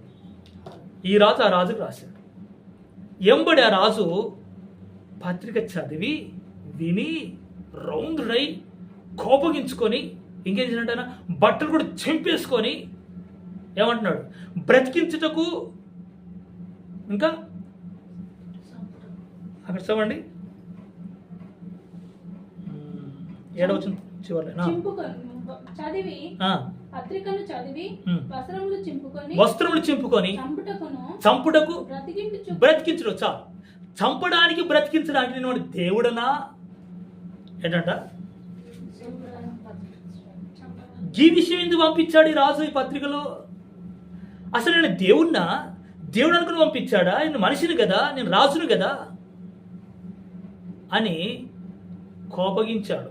ఈ రాజు ఆ రాజుకు రాశాడు. ఎంబడి ఆ రాజు పత్రిక చదివి విని రౌండ్రై కోపగించుకొని ఇంకేం చేసినట్టు బట్టలు కూడా చింపేసుకొని ఏమంటున్నాడు, బ్రతికించుటకు ఇంకా అక్కడ చదవండి 7వ వచనం చివరిలో చదివి పత్రికను చదివి వస్త్రములు చింపుకొని చంపుటకు బ్రతికించడం. చాలు, చంపడానికి బ్రతికించడానికి నేను దేవుడనా ఏంటంట? ఈ విషయం ఎందుకు పంపించాడు ఈ రాజు ఈ పత్రికలో? అసలు నేను దేవుడు అనుకుని పంపించాడా? నేను మనిషిని కదా, నేను రాజును కదా అని కోపగించాడు.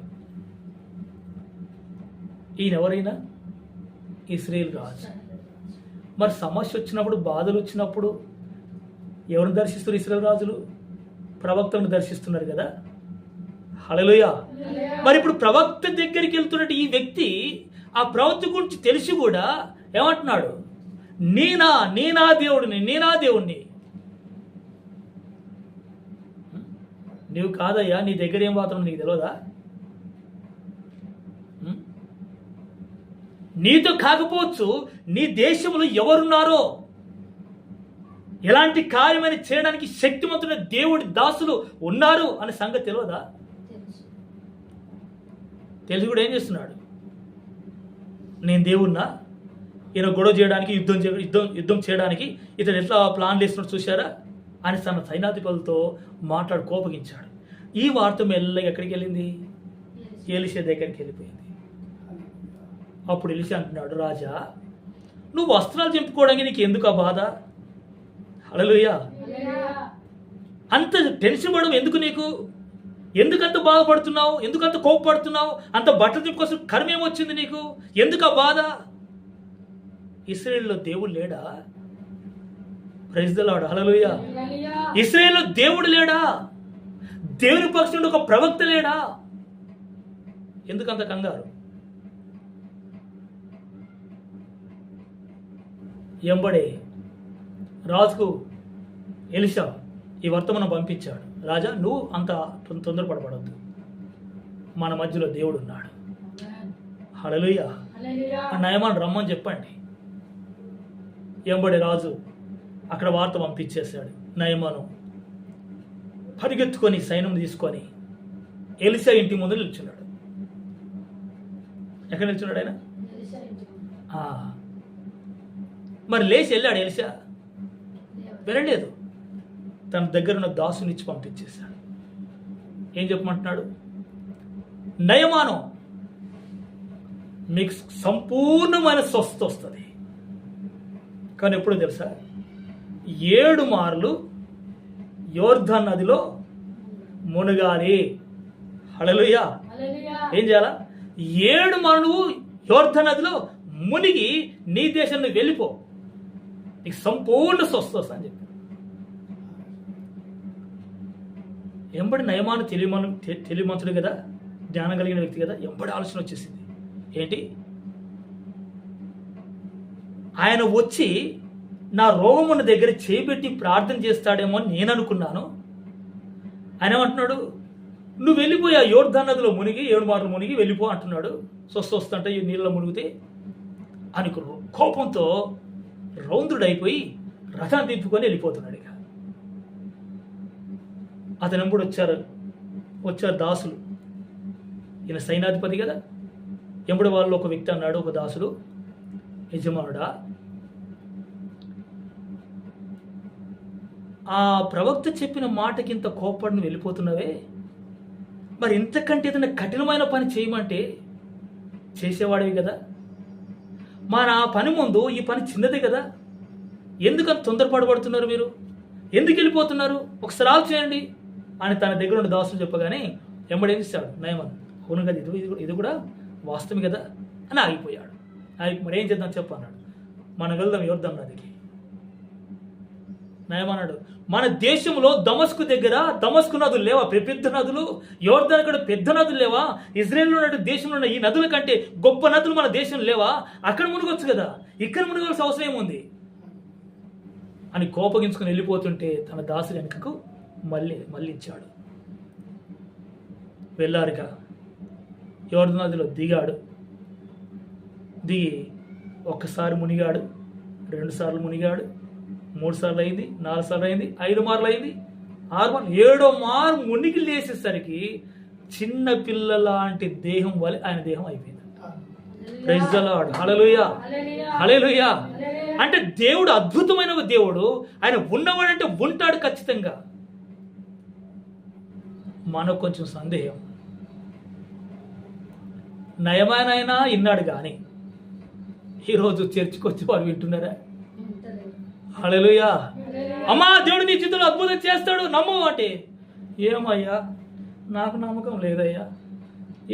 ఈయన ఎవరైనా ఇశ్రాయేలు రాజు. మరి సమస్య వచ్చినప్పుడు, బాధలు వచ్చినప్పుడు ఎవరిని దర్శిస్తారు ఇశ్రాయేలు రాజులు? ప్రవక్తను దర్శిస్తున్నారు కదా, హల్లెలూయా. మరి ఇప్పుడు ప్రవక్త దగ్గరికి వెళ్తున్నట్టు ఈ వ్యక్తి ఆ ప్రవక్త గురించి తెలిసి కూడా ఏమంటున్నాడు, నేనా దేవుడిని. నీవు కాదయ్యా, నీ దగ్గర ఏం మాత్రం నీకు తెలియదా? నీతో కాకపోవచ్చు, నీ దేశంలో ఎవరున్నారో ఎలాంటి కార్యమైన చేయడానికి శక్తివంతుడైన దేవుడి దాసులు ఉన్నారు అనే సంగతి తెలియదా? తెలిసి కూడా ఏం చేస్తున్నాడు? నేను దేవుణ్ణా, ఈయన గొడవ చేయడానికి యుద్ధం చేయడానికి ఇతను ఎట్లా ప్లాన్లు వేస్తున్నాడు చూశారా అని తన సైన్యాధిపతులతో మాట్లాడి కోపగించాడు. ఈ వార్త మెల్లగా ఎక్కడికి వెళ్ళింది? ఎలీషా దగ్గరికి వెళ్ళిపోయింది. అప్పుడు ఎలీషా అంటున్నాడు, రాజా నువ్వు వస్త్రాలు చింపుకోవడానికి నీకు ఎందుకు ఆ బాధ? హల్లెలూయా. అంత టెన్షన్ పడడం ఎందుకు నీకు? ఎందుకంత బాధపడుతున్నావు? ఎందుకంత కోపపడుతున్నావు? అంత బట్టలు చింపుకోసం కర్మ ఏమొచ్చింది నీకు? ఎందుకు ఆ బాధ? ఇశ్రాయేలులో దేవుడు లేడా? Praise the lord. హల్లెలూయా. ఇశ్రాయేలులో దేవుడు లేడా? దేవుని పక్షుడు ఒక ప్రవక్త లేడా? ఎందుకంత కంగారు? ఎంబడే రాజుకు ఎలీషా ఈ వర్తమానం పంపించాడు. రాజా నువ్వు అంత తొందరపడవద్దు, మన మధ్యలో దేవుడు ఉన్నాడు. హల్లెలూయా. నయమాను రమ్మని చెప్పండి. ఎంబడి రాజు అక్కడ వార్త పంపించేశాడు. నయమాను పరిగెత్తుకొని సైన్యం తీసుకొని ఎలీషా ఇంటి ముందు నిల్చున్నాడు. ఎక్కడ నిల్చున్నాడు ఆయన? మరి లేచి వెళ్ళాడు ఎలీషా? వెళ్ళలేదు. తన దగ్గర ఉన్న దాసునిచ్చి పంపించేశాడు. ఏం చెప్పమంటున్నాడు? నయమాను మీకు సంపూర్ణమైన స్వస్థ వస్తుంది. కానీ ఎప్పుడు తెలుసా? 7 మార్లు యోర్దాను నదిలో మునగాలి. హల్లెలూయా. ఏం చేయాలా? 7 మార్లు నువ్వు యోర్దాను నదిలో మునిగి నీ దేశం నువ్వు వెళ్ళిపో, నీకు సంపూర్ణ స్వస్థ వస్తుంది అని చెప్పి. ఎంబడి నయమాను తెలియమంతుడు కదా, జ్ఞానం కలిగిన వ్యక్తి కదా, ఎంబడి ఆలోచన వచ్చేసింది. ఏంటి? ఆయన వచ్చి నా రోగం ఉన్న దగ్గర చేపెట్టి ప్రార్థన చేస్తాడేమో అని నేను అనుకున్నాను. ఆయన ఏమంటున్నాడు? నువ్వు వెళ్ళిపోయా యోర్దాను నదిలో మునిగి 7 మార్లు మునిగి వెళ్ళిపో అంటున్నాడు. స్వస్థ వస్తుంటే ఈ నీళ్ళలో మునిగితే అని కోపంతో రౌంద్రుడైపోయి రథాన్ని తిప్పుకొని వెళ్ళిపోతున్నాడు. ఇక అతను ఎంబడి వచ్చారు దాసులు. ఈయన సైన్యాధిపతి కదా. ఎంబడి వాళ్ళు ఒక వ్యక్తి అన్నాడు, ఒక దాసుడు, యజమానుడా ఆ ప్రవక్త చెప్పిన మాటకి ఇంత కోపడిని వెళ్ళిపోతున్నావే, మరి ఇంతకంటే ఏదైనా కఠినమైన పని చేయమంటే చేసేవాడివి కదా. మన ఆ పని ముందు ఈ పని చిన్నదే కదా, ఎందుకంత తొందరపడబడుతున్నారు మీరు? ఎందుకు వెళ్ళిపోతున్నారు? ఒకసారి ఆలోచించండి అని తన దగ్గర ఉన్న దాసులు చెప్పగానే ఎంబడేం చేశాడు? నయమాను అవును కదా, ఇది కూడా వాస్తవం కదా అని ఆగిపోయాడు. మరి ఏం చేద్దాం చెప్పు అన్నాడు. మనం వెళ్దాం యోర్దాను నదికి. నయమన్నాడు, మన దేశంలో దమస్కు దగ్గర దమస్కు నదులు లేవా? పెద్ద నదులు. యోర్దాను కూడా పెద్ద నదులు లేవా? ఇజ్రాయెల్లో ఉన్న దేశంలో ఉన్న ఈ నదుల కంటే గొప్ప నదులు మన దేశంలో లేవా? అక్కడ మునగొచ్చు కదా, ఇక్కడ మునగవలసిన అవసరం ఏముంది అని కోపగించుకుని వెళ్ళిపోతుంటే తన దాసుని వెనుకకు మళ్ళించాడు. వెళ్ళారుగా యోర్దాను నదిలో దిగి ఒక్కసారి మునిగాడు, 2 సార్లు మునిగాడు, 3 సార్లు అయింది, 4 సార్లు అయింది, 5 మార్లు అయింది, 6 మార్లు, 7వ మారు మునిగి లేసేసరికి చిన్న పిల్ల లాంటి దేహం వలె ఆయన దేహం అయిపోయింది. Praise the lord. Hallelujah. Hallelujah. అంటే దేవుడు అద్భుతమైన దేవుడు. ఆయన ఉన్నవాడంటే ఉంటాడు ఖచ్చితంగా. మనకు కొంచెం సందేహం. నయమానైనా విన్నాడు కానీ ఈరోజు చర్చికి వచ్చి వారు వింటున్నారా? హల్లెలూయా. అమ్మా దేవుడు నీ జీవితంలో అద్భుతం చేస్తాడు నమ్ము అంటే, ఏమయ్యా నాకు నమ్మకం లేదయ్యా.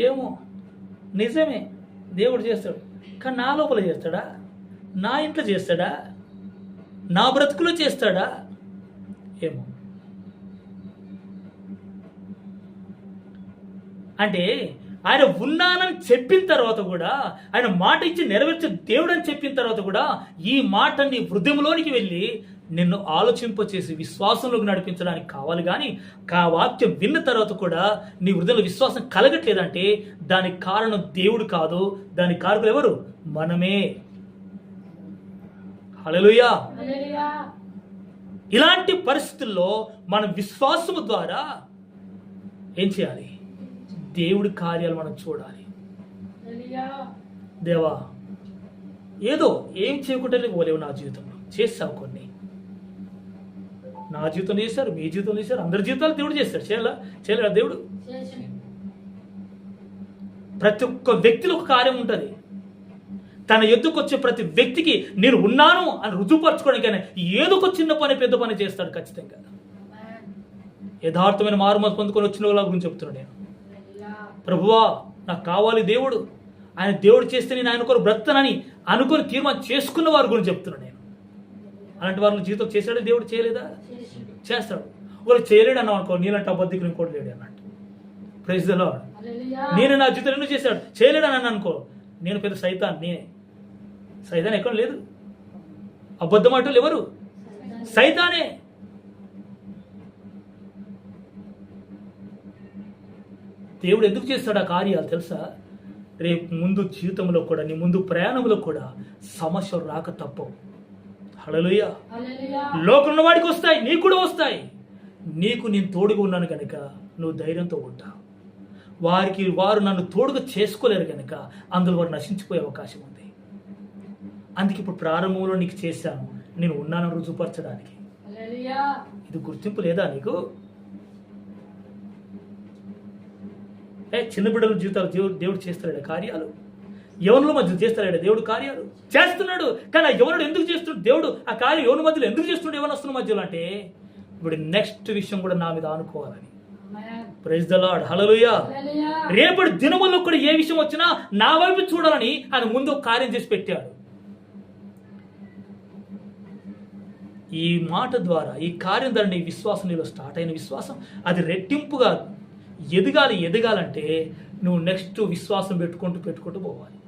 ఏమో నిజమే దేవుడు చేస్తాడు, కానీ నా లోపల చేస్తాడా? నా ఇంట్లో చేస్తాడా? నా బ్రతుకులో చేస్తాడా? ఏమో. అంటే ఆయన ఉన్నానని చెప్పిన తర్వాత కూడా, ఆయన మాట ఇచ్చి నెరవేర్చే దేవుడు అని చెప్పిన తర్వాత కూడా ఈ మాట నీ హృదయంలోనికి వెళ్ళి నిన్ను ఆలోచింపచేసి విశ్వాసంలోకి నడిపించడానికి కావాలి. కానీ ఆ వాక్యం విన్న తర్వాత కూడా నీ హృదయంలో విశ్వాసం కలగట్లేదంటే దానికి కారణం దేవుడు కాదు, దానికి కారకులు ఎవరు? మనమే. హల్లెలూయా. ఇలాంటి పరిస్థితుల్లో మనం విశ్వాసము ద్వారా ఏం చేయాలి? దేవుడి కార్యాలు మనం చూడాలి. హల్లెలూయా. దేవా, ఏదో ఏం చేయకుండా పోలేవు నా జీవితంలో, చేస్తావు కొన్ని. నా జీవితం చేశారు, మీ జీవితం చేశారు, అందరి జీవితాలు దేవుడు చేస్తాడు. చేయలేదా దేవుడు? చేశాను. ప్రతి ఒక్క వ్యక్తిలో ఒక కార్యం ఉంటుంది. తన ఎద్దుకు వచ్చే ప్రతి వ్యక్తికి నేను ఉన్నాను అని రుజువుపరచుకోవడానికైనా ఏదో ఒక చిన్న పని పెద్ద పని చేస్తాడు ఖచ్చితంగా. యథార్థమైన మారుమతి పొందుకొని వచ్చిన వాళ్ళ గురించి చెప్తున్నాను నేను. ప్రభువా, నాకు కావాలి దేవుడు, ఆయన దేవుడు చేస్తే నేను ఆయన కొరకు బ్రతనని అనుకొని తీర్మానం చేసుకున్న వారి గురించి చెప్తున్నాను నేను. అలాంటి వారిని జీవితం చేశాడు దేవుడు, చేయలేదా? చేస్తాడు. వాళ్ళు చేయలేడు అన్నావు అనుకో, నీలాంటి అబద్ధికులు ఇంకోటి లేడు అన్నట్టు. Praise the Lord. నేను నా జీవితం ఎందుకు చేశాడు, చేయలేడు అని అనుకో, నేను పెద్ద సైతాన్. నేనే సైతాన్, ఎక్కడ లేదు. అబద్ధం అంటూ ఎవరు? సైతానే. దేవుడు ఎందుకు చేస్తాడు ఆ కార్యాలు తెలుసా? రేపు ముందు జీవితంలో కూడా, నీ ముందు ప్రయాణంలో కూడా సమస్యలు రాక తప్పవు. హల్లెలూయా. లోకంలో వాడికి వస్తాయి, నీకు కూడా వస్తాయి. నీకు నేను తోడుగా ఉన్నాను కనుక నువ్వు ధైర్యంతో ఉంటావు. వారు నన్ను తోడుగా చేసుకోలేరు కనుక అందులో వారు నశించిపోయే అవకాశం ఉంది. అందుకే ఇప్పుడు ప్రారంభంలో నీకు చేశాను, నేను ఉన్నానని రుజువుపరచడానికి. ఇది గుర్తింపు లేదా నీకు? చిన్న బిడ్డల జీవితాలు దేవుడు చేస్తాడు కార్యాలు. యవనుల మధ్య చేస్తాడు దేవుడు కార్యాలు చేస్తున్నాడు. కానీ ఆ యవనుడు ఎందుకు చేస్తున్నాడు దేవుడు ఆ కార్యం? యవన మధ్యలో ఎందుకు చేస్తున్నాడు? యవనస్తుల మధ్యలో అంటే ఇప్పుడు నెక్స్ట్ విషయం కూడా నా మీద ఆనుకోవాలని. Praise the lord. హల్లెలూయా. రేపటి దినముల్లో కూడా ఏ విషయం వచ్చినా నా వైపు చూడాలని ఆయన ముందు కార్యం చేసి పెట్టాడు. ఈ మాట ద్వారా, ఈ కార్యం ద్వారా నీ విశ్వాసం, నీలో స్టార్ట్ అయిన విశ్వాసం అది రెట్టింపుగా ఎదగాలంటే నువ్వు నెక్స్ట్ విశ్వాసం పెట్టుకుంటూ పోవాలి.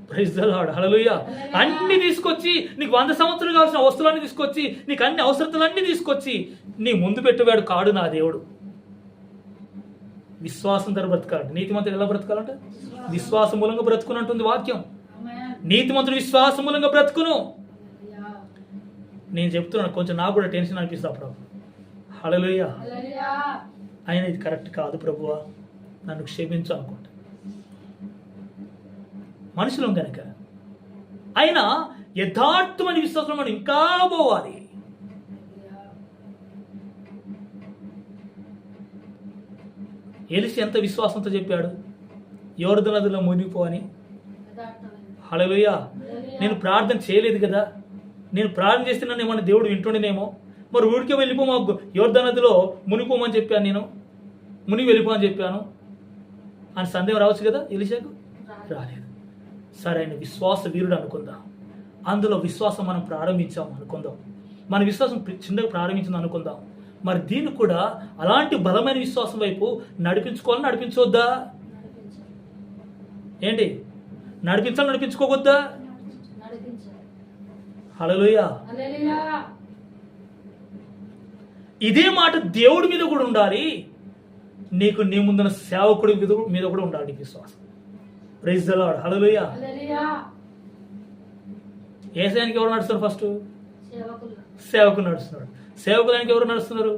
Praise the lord. హల్లెలూయా. అన్ని తీసుకొచ్చి నీకు 100 సంవత్సరాలు కావాల్సిన వస్తువులన్నీ తీసుకొచ్చి, నీకు అన్ని అవసరతలన్నీ తీసుకొచ్చి నీ ముందు పెట్టేవాడు కాడు నా దేవుడు. విశ్వాసం ధర బ్రతకాలంటే, నీతిమంతుడు ఎలా బ్రతకాలంటే విశ్వాసం మూలంగా బ్రతుకునంటుంది వాక్యం. నీతిమంతుడు విశ్వాసం మూలంగా బ్రతుకును. నేను చెప్తున్నాను, కొంచెం నాకు కూడా టెన్షన్ అనిపిస్తుంది అప్పుడప్పుడు. హల్లెలూయా. ఆయన ఇది కరెక్ట్ కాదు ప్రభువా, నన్ను క్షమించు అనుకుంటా. మనుషులం కనుక అయినా యథార్థమైన విశ్వాసం మనం ఇంకా పోవాలి. ఎలిసి ఎంత విశ్వాసంతో చెప్పాడు, యోర్దాను నదిలో మునిగిపో అని. హల్లెలూయా. నేను ప్రార్థన చేయలేదు కదా, నేను ప్రార్థన చేస్తే నన్ను ఏమన్నా దేవుడు వింటుండేనేమో, మరి ఊరికే వెళ్ళిపో, మాకు యోర్దాను నదిలో మునిగిపోమని చెప్పాను, నేను మునిగి వెళ్ళిపో అని చెప్పాను అని సందేహం రావచ్చు కదా ఎలీషాకు? రాలేదు. సరైన విశ్వాస వీరుడు అనుకుందాం. అందులో విశ్వాసం మనం ప్రారంభించాం అనుకుందాం, మన విశ్వాసం చిన్నగా ప్రారంభించింది అనుకుందాం. మరి దీన్ని కూడా అలాంటి బలమైన విశ్వాసం వైపు నడిపించవద్దా? ఏంటి నడిపించుకోవద్దా? హల్లెలూయా. ఇదే మాట దేవుడి మీద కూడా ఉండాలి, నీకు నీ ముందున్న సేవకుడి మీద కూడా ఉండాలి విశ్వాసం. Praise the lord. హల్లెలూయా. యేసయ్యకి ఎవరు నడుస్తున్నారు? ఫస్ట్ సేవకులు నడుస్తున్నాడు. సేవకులానికి ఎవరు నడుస్తున్నారు?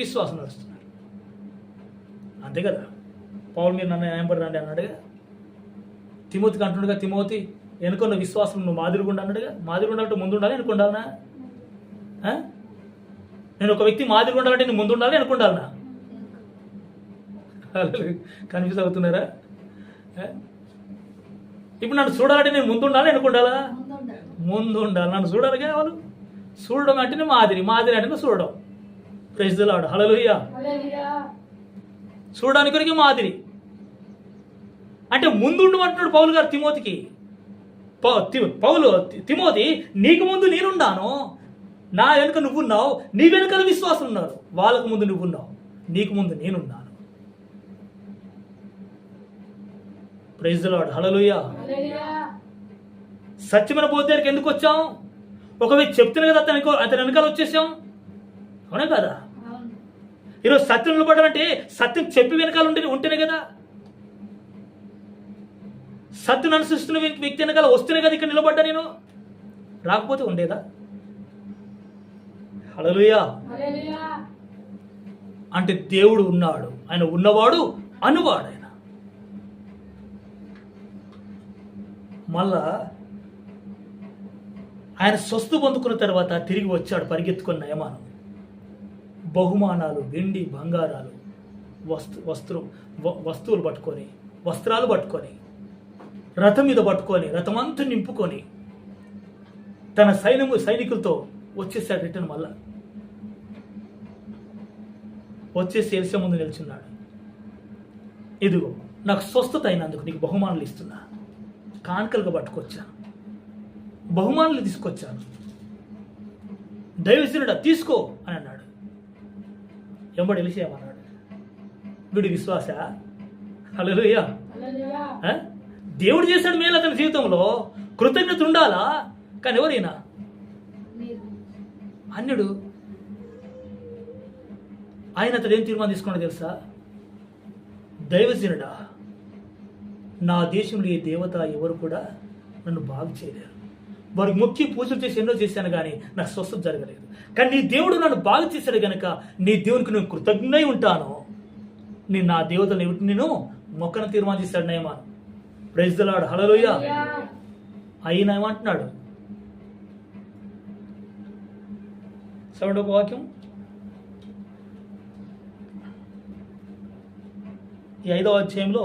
విశ్వాసం నడుస్తున్నారు. అంతే కదా. పౌలు మీరు నన్ను న్యాయపడి రండి అన్నాడుగా. తిమోతికి అంటున్నాడుగా, తిమోతి వెనుకున్న విశ్వాసం నువ్వు మాదిరిగుండా అన్నాడుగా. మాదిరిగుండా అంటే ముందు ఉండాలి, వెనుకుండాలనా? నేను ఒక వ్యక్తి మాదిరిగా ఉండాలంటే నేను ముందు ఉండాలి, వెనుకుండాలనా? కన్ఫ్యూజ్ అవుతున్నారా? ఇప్పుడు నన్ను చూడాలంటే నేను ముందు ఉండాలి, వెనుకుండాలా? ముందు ఉండాలి. నన్ను చూడాలి కావాలి. చూడడం అంటేనే మాదిరి అంటేనే చూడడం. Praise the lord. హల్లెలూయా. చూడడానికి కొరికి మాదిరి అంటే ముందుండు అంటున్నాడు పౌలు గారు తిమోతికి. తిమోతి, నీకు ముందు నేనున్నాను, నా వెనుక నువ్వున్నావు, నీ వెనుకల విశ్వాసం ఉన్నారు. వాళ్ళకు ముందు నువ్వున్నావు, నీకు ముందు నేనున్నాను. Praise the lord. హల్లెలూయా. సత్యమైన బోధనకి ఎందుకు వచ్చాం? ఒక వ్యక్తి చెప్తున్నా కదా అతని వెనకాల వచ్చేసాం, అవునా కదా? ఈరోజు సత్యం నిలబడాలంటే సత్యం చెప్పి వెనకాల ఉంటేనే కదా. సత్యం అనుసరిస్తున్న వ్యక్తి వెనకాల వస్తేనే కదా ఇక్కడ నిలబడ్డా నేను, రాకపోతే ఉండేదా? హల్లెలూయా. హల్లెలూయా. అంటే దేవుడు ఉన్నాడు, ఆయన ఉన్నవాడు అనువాడు ఆయన. మళ్ళా ఆయన స్వస్థ పొందుకున్న తర్వాత తిరిగి వచ్చాడు పరిగెత్తుకున్న నయమాను. బహుమానాలు, వెండి బంగారాలు, వస్తువులు పట్టుకొని, వస్త్రాలు పట్టుకొని, రథం మీద పట్టుకొని, రథమంతా నింపుకొని తన సైనికులతో వచ్చేసాడు రిటర్న్. మళ్ళా వచ్చేసి ఎలిషా ముందు నిల్చున్నాడు. ఇదిగో నాకు స్వస్థత అయినందుకు నీకు బహుమానాలు ఇస్తున్నా, కానుకలుగా పట్టుకొచ్చాను, బహుమానాలు తీసుకొచ్చాను, దైవజనుడా తీసుకో అని అన్నాడు. ఎంబడి ఎలిషా ఏమన్నాడు? వీడి విశ్వాస. హల్లెలూయా. దేవుడు చేశాడు మేలు అతని జీవితంలో, కృతజ్ఞత ఉండాలా. కానీ ఎవరైనా అన్యుడు. ఆయన అతడు ఏం తీర్మానం తీసుకున్నాడో తెలుసా? దైవజనుడా, నా దేశంలో ఈ దేవత ఎవరు కూడా నన్ను బాగు చేయలేరు. వారికి మొక్కి పూజలు చేసి ఎన్నో చేశాను కానీ నాకు స్వస్థత జరగలేదు. కానీ నీ దేవుడు నన్ను బాగు చేశాడు కనుక నీ దేవునికి నేను కృతజ్ఞై ఉంటాను. నేను నా దేవతను నేను మొక్కను తీర్మానం చేశాడు నయమాను. Praise the lord. హల్లెలూయా. ఆయన ఏమంటున్నాడు? 7వ వాక్యం, ఈ 5వ అధ్యాయంలో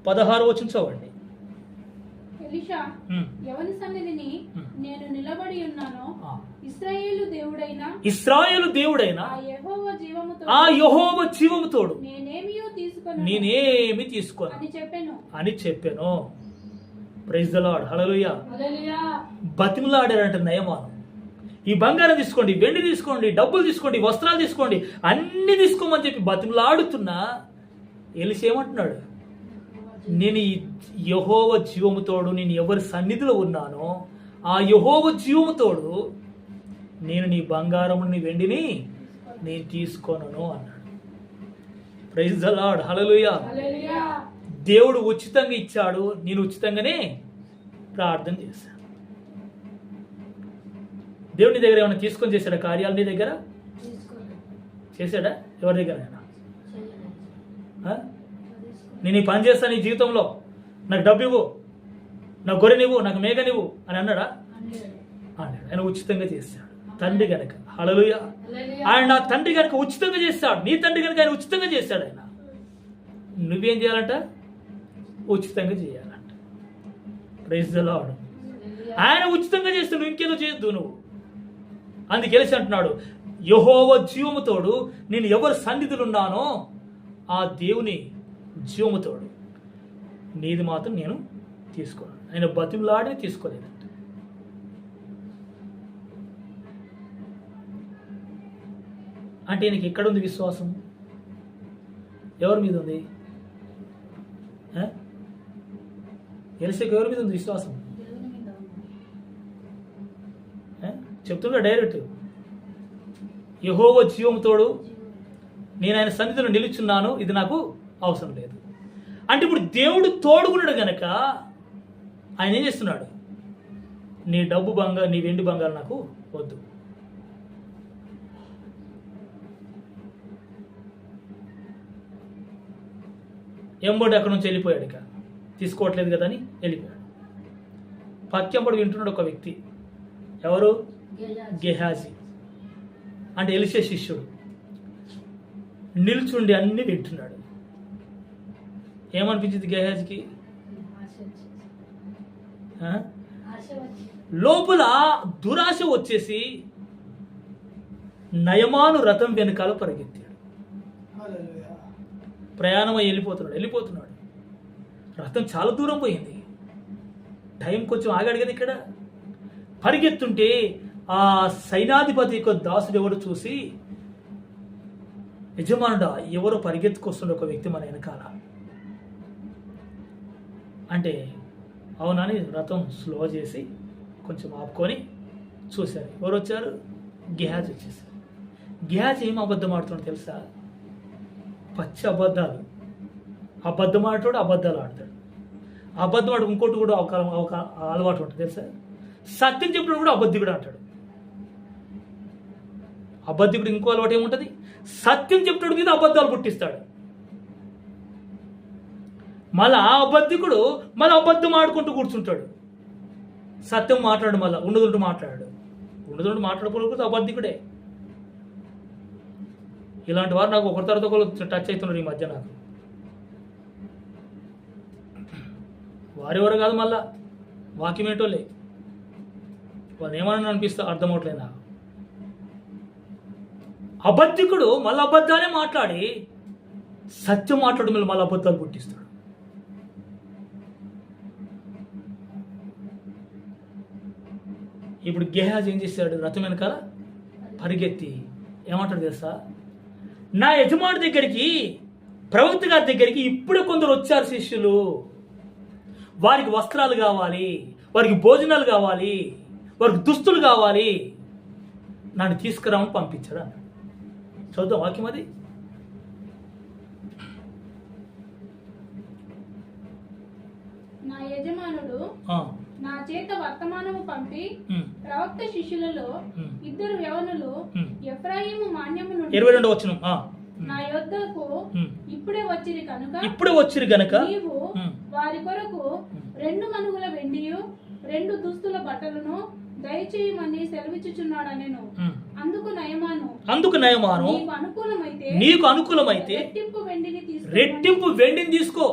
16వ వచనం చదవండి. ఎలీషా, ఎవని సన్నిధిని నేను నిలబడి ఉన్నానో ఇశ్రాయేలు దేవుడైన ఆ యెహోవా జీవముతోడు నేనేమి తీసుకోను అని చెప్పాను. Praise the lord. హల్లెలూయా. బతిమలాడారంట నయమాను. ఈ బంగారం తీసుకోండి, వెండి తీసుకోండి, డబ్బులు తీసుకోండి, వస్త్రాలు తీసుకోండి, అన్ని తీసుకోమని చెప్పి బతిమలాడుతున్నా ఎలీషా ఏమంటున్నాడు? నేను ఈ యెహోవా జీవముతోడు నేను ఎవరి సన్నిధిలో ఉన్నానో ఆ యెహోవా జీవముతోడు నేను నీ బంగారము నీ వెండిని నేను తీసుకోను అన్నాడు. Praise the lord. హల్లెలూయా. దేవుడు ఉచితంగా ఇచ్చాడు, నేను ఉచితంగానే ప్రార్థన చేశాను. దేవుడి దగ్గర ఏమైనా తీసుకొని చేశాడా కార్యాలు? నీ దగ్గర చేశాడా? ఎవరి దగ్గర? నేను ఈ పని చేస్తాను ఈ జీవితంలో, నాకు డబ్బు ఇవ్వు, నాకు గొర్రెనివ్వు, నాకు మేకనివ్వు అని అన్నాడా? అన్నాడు. ఆయన ఉచితంగా చేశాడు తండ్రి గనక. హల్లెలూయా. ఆయన నా తండ్రి గనక ఉచితంగా చేస్తాడు. నీ తండ్రి గనక ఆయన ఉచితంగా చేశాడు. ఆయన నువ్వేం చేయాలంట? ఉచితంగా చేయాలంట. Praise the Lord. ఆయన ఉచితంగా చేస్తే నువ్వు ఇంకేదో చేయొద్దు నువ్వు. అందుకే ఎలీషా అంటున్నాడు, యెహోవా జీవముతోడు నేను ఎవరి సన్నిధిలో ఉన్నానో ఆ దేవుని జీవముతోడు నీది మాత్రం నేను తీసుకోను. ఆయన బతిమలాడి తీసుకోలేదంట. అంటే ఈయనకి ఎక్కడుంది విశ్వాసం? ఎవరి మీద ఉంది? ఎలీషాకు ఎవరి మీద ఉంది విశ్వాసం? చెప్తున్నా డైరెక్ట్, యెహోవా జీవముతోడు నేను ఆయన సన్నిధిలో నిలుచున్నాను, ఇది నాకు అవసరం లేదు. అంటే ఇప్పుడు దేవుడు తోడుకున్నాడు గనక ఆయన ఏం చేస్తున్నాడు? నీ డబ్బు బంగారు, నీ వెండి బంగారు నాకు వద్దు. ఎంబడి అక్కడ నుంచి వెళ్ళిపోయాడు. ఇక తీసుకోవట్లేదు కదా అని వెళ్ళిపోయాడు. పక్కెంబడి వింటున్నాడు ఒక వ్యక్తి. ఎవరు? గెహాజీ. అంటే ఎలీషా శిష్యుడు. నిల్చుండి అన్ని వింటున్నాడు. ఏమనిపించింది గెహాజీకి? లోపల దురాశ వచ్చేసి నయమాను రథం వెనకాల పరిగెత్తాడు. ప్రయాణం వెళ్ళిపోతున్నాడు. రథం చాలా దూరం పోయింది. టైం కొంచెం ఆగాడు కదా ఇక్కడ. పరిగెత్తుంటే ఆ సైనాధిపతి యొక్క దాసుడు ఎవరు చూసి, యజమానుడా ఎవరో పరిగెత్తుకొస్తుండే ఒక వ్యక్తి మన వెనకాల అంటే, అవునని రథం స్లో చేసి కొంచెం ఆపుకొని చూశారు. ఎవరు వచ్చారు? గెహాజీ వచ్చేసారు. గెహాజీ ఏం అబద్ధం ఆడుతున్నాడు తెలుసా? పచ్చి అబద్ధాలు. అబద్ధం ఆడతాడు, అబద్ధాలు ఆడతాడు. అబద్ధం ఆడు ఇంకోటి కూడా ఒక అలవాటు ఉంటుంది తెలుసా? సత్యం చెప్పినప్పుడు కూడా అబద్ధికుడు అంటాడు. అబద్ధికుడు ఇంకో అలవాటు ఏముంటుంది? సత్యం చెప్పినప్పుడు మీద అబద్ధాలు పుట్టిస్తాడు. మళ్ళా ఆ అబద్ధికుడు మళ్ళీ అబద్ధం ఆడుకుంటూ కూర్చుంటాడు. సత్యం మాట్లాడు, మళ్ళీ ఉండదుంటూ మాట్లాడాడు. ఉండదుంటూ మాట్లాడుకోలేకపోతే అబద్ధికుడే. ఇలాంటి వారు నాకు ఒకరి తర్వాత ఒకరు టచ్ అవుతున్నారు ఈ మధ్య. నాకు వారెవరు కాదు, మళ్ళా వాక్యం ఏంటోలే. వాళ్ళు ఏమన్నా అనిపిస్తా అర్థమవట్లేదు నాకు. అబద్ధికుడు మళ్ళీ అబద్ధాలే మాట్లాడి సత్యం మాట్లాడు మళ్ళీ అబద్ధాలు పుట్టిస్తాడు. ఇప్పుడు గెహాజీ ఏం చేశాడు? రథం వెనకాల పరిగెత్తి ఏమంటాడు తెలుసా? నా యజమాని దగ్గరికి, ప్రవక్త గారి దగ్గరికి ఇప్పుడే కొందరు వచ్చారు శిష్యులు, వారికి వస్త్రాలు కావాలి, వారికి భోజనాలు కావాలి, వారికి దుస్తులు కావాలి, నన్ను తీసుకురామని పంపించాడు అన్నాడు. చూద్దాం వాక్యం అది. నా యజమానుడు నా చేత వర్తమానము పంపి ప్రవక్త శిష్యులలో ఇద్దరు యవనులు ఎఫ్రాయిము మాన్యము నుండి 22వ వచనం నా యొద్దకు ఇప్పుడే వచ్చిరి కనుక నీవు వారి కొరకు 2 మనుగుల వెండియు 2 దుస్తుల బట్టలను దయచేయమని సెలవిచ్చుచున్నాడనెను. అందుకు నయమాను నీకు అనుకూలమైతే రెట్టింపు వెండిని తీసుకో,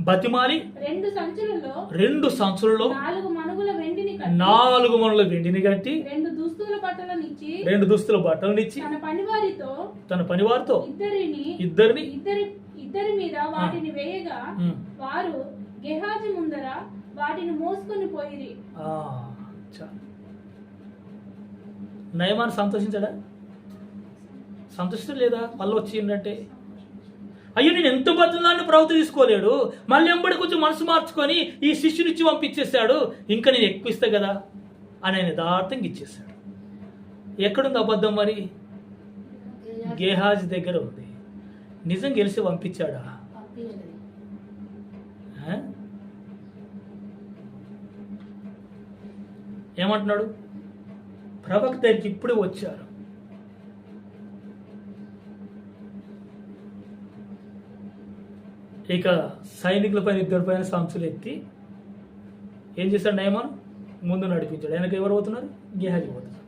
బతిమాలి 2 సంచులలో 4 మణుల వెండిని కట్టి 2 దుస్తుల బట్టలనిచ్చి తన పనివారితో ఇద్దరి మీద వాటిని వేయగా వారు గెహాజీ ముందర వాటిని మోసుకొని పోయిరి. నయమాను సంతోషించాడా? సంతోషించడం లేదా? మళ్ళీ వచ్చిందంటే అయ్యో నేను ఎంత బతులాన్ని ప్రవృత్తి తీసుకోలేడు, మళ్ళీ ఎంబడి కొంచెం మనసు మార్చుకొని ఈ శిష్యునిచ్చి పంపించేశాడు, ఇంకా నేను ఎక్కువ ఇస్తా కదా అని ఆయన యథార్థంగా ఇచ్చేశాడు. ఎక్కడుంది అబద్ధం మరి? గెహాజీ దగ్గర ఉంది. నిజం గెలిచి పంపించాడా? ఏమంటున్నాడు? ప్రవక్త దగ్గరికి ఇప్పుడే వచ్చారు. ఇక సైనికుల పైన 2 పైన సంచులు ఎత్తి ఏం చేశాడు? నయమాను ముందు నడిపించాడు. వెనక ఎవరు పోతున్నారు? గెహాజీ పోతున్నారు.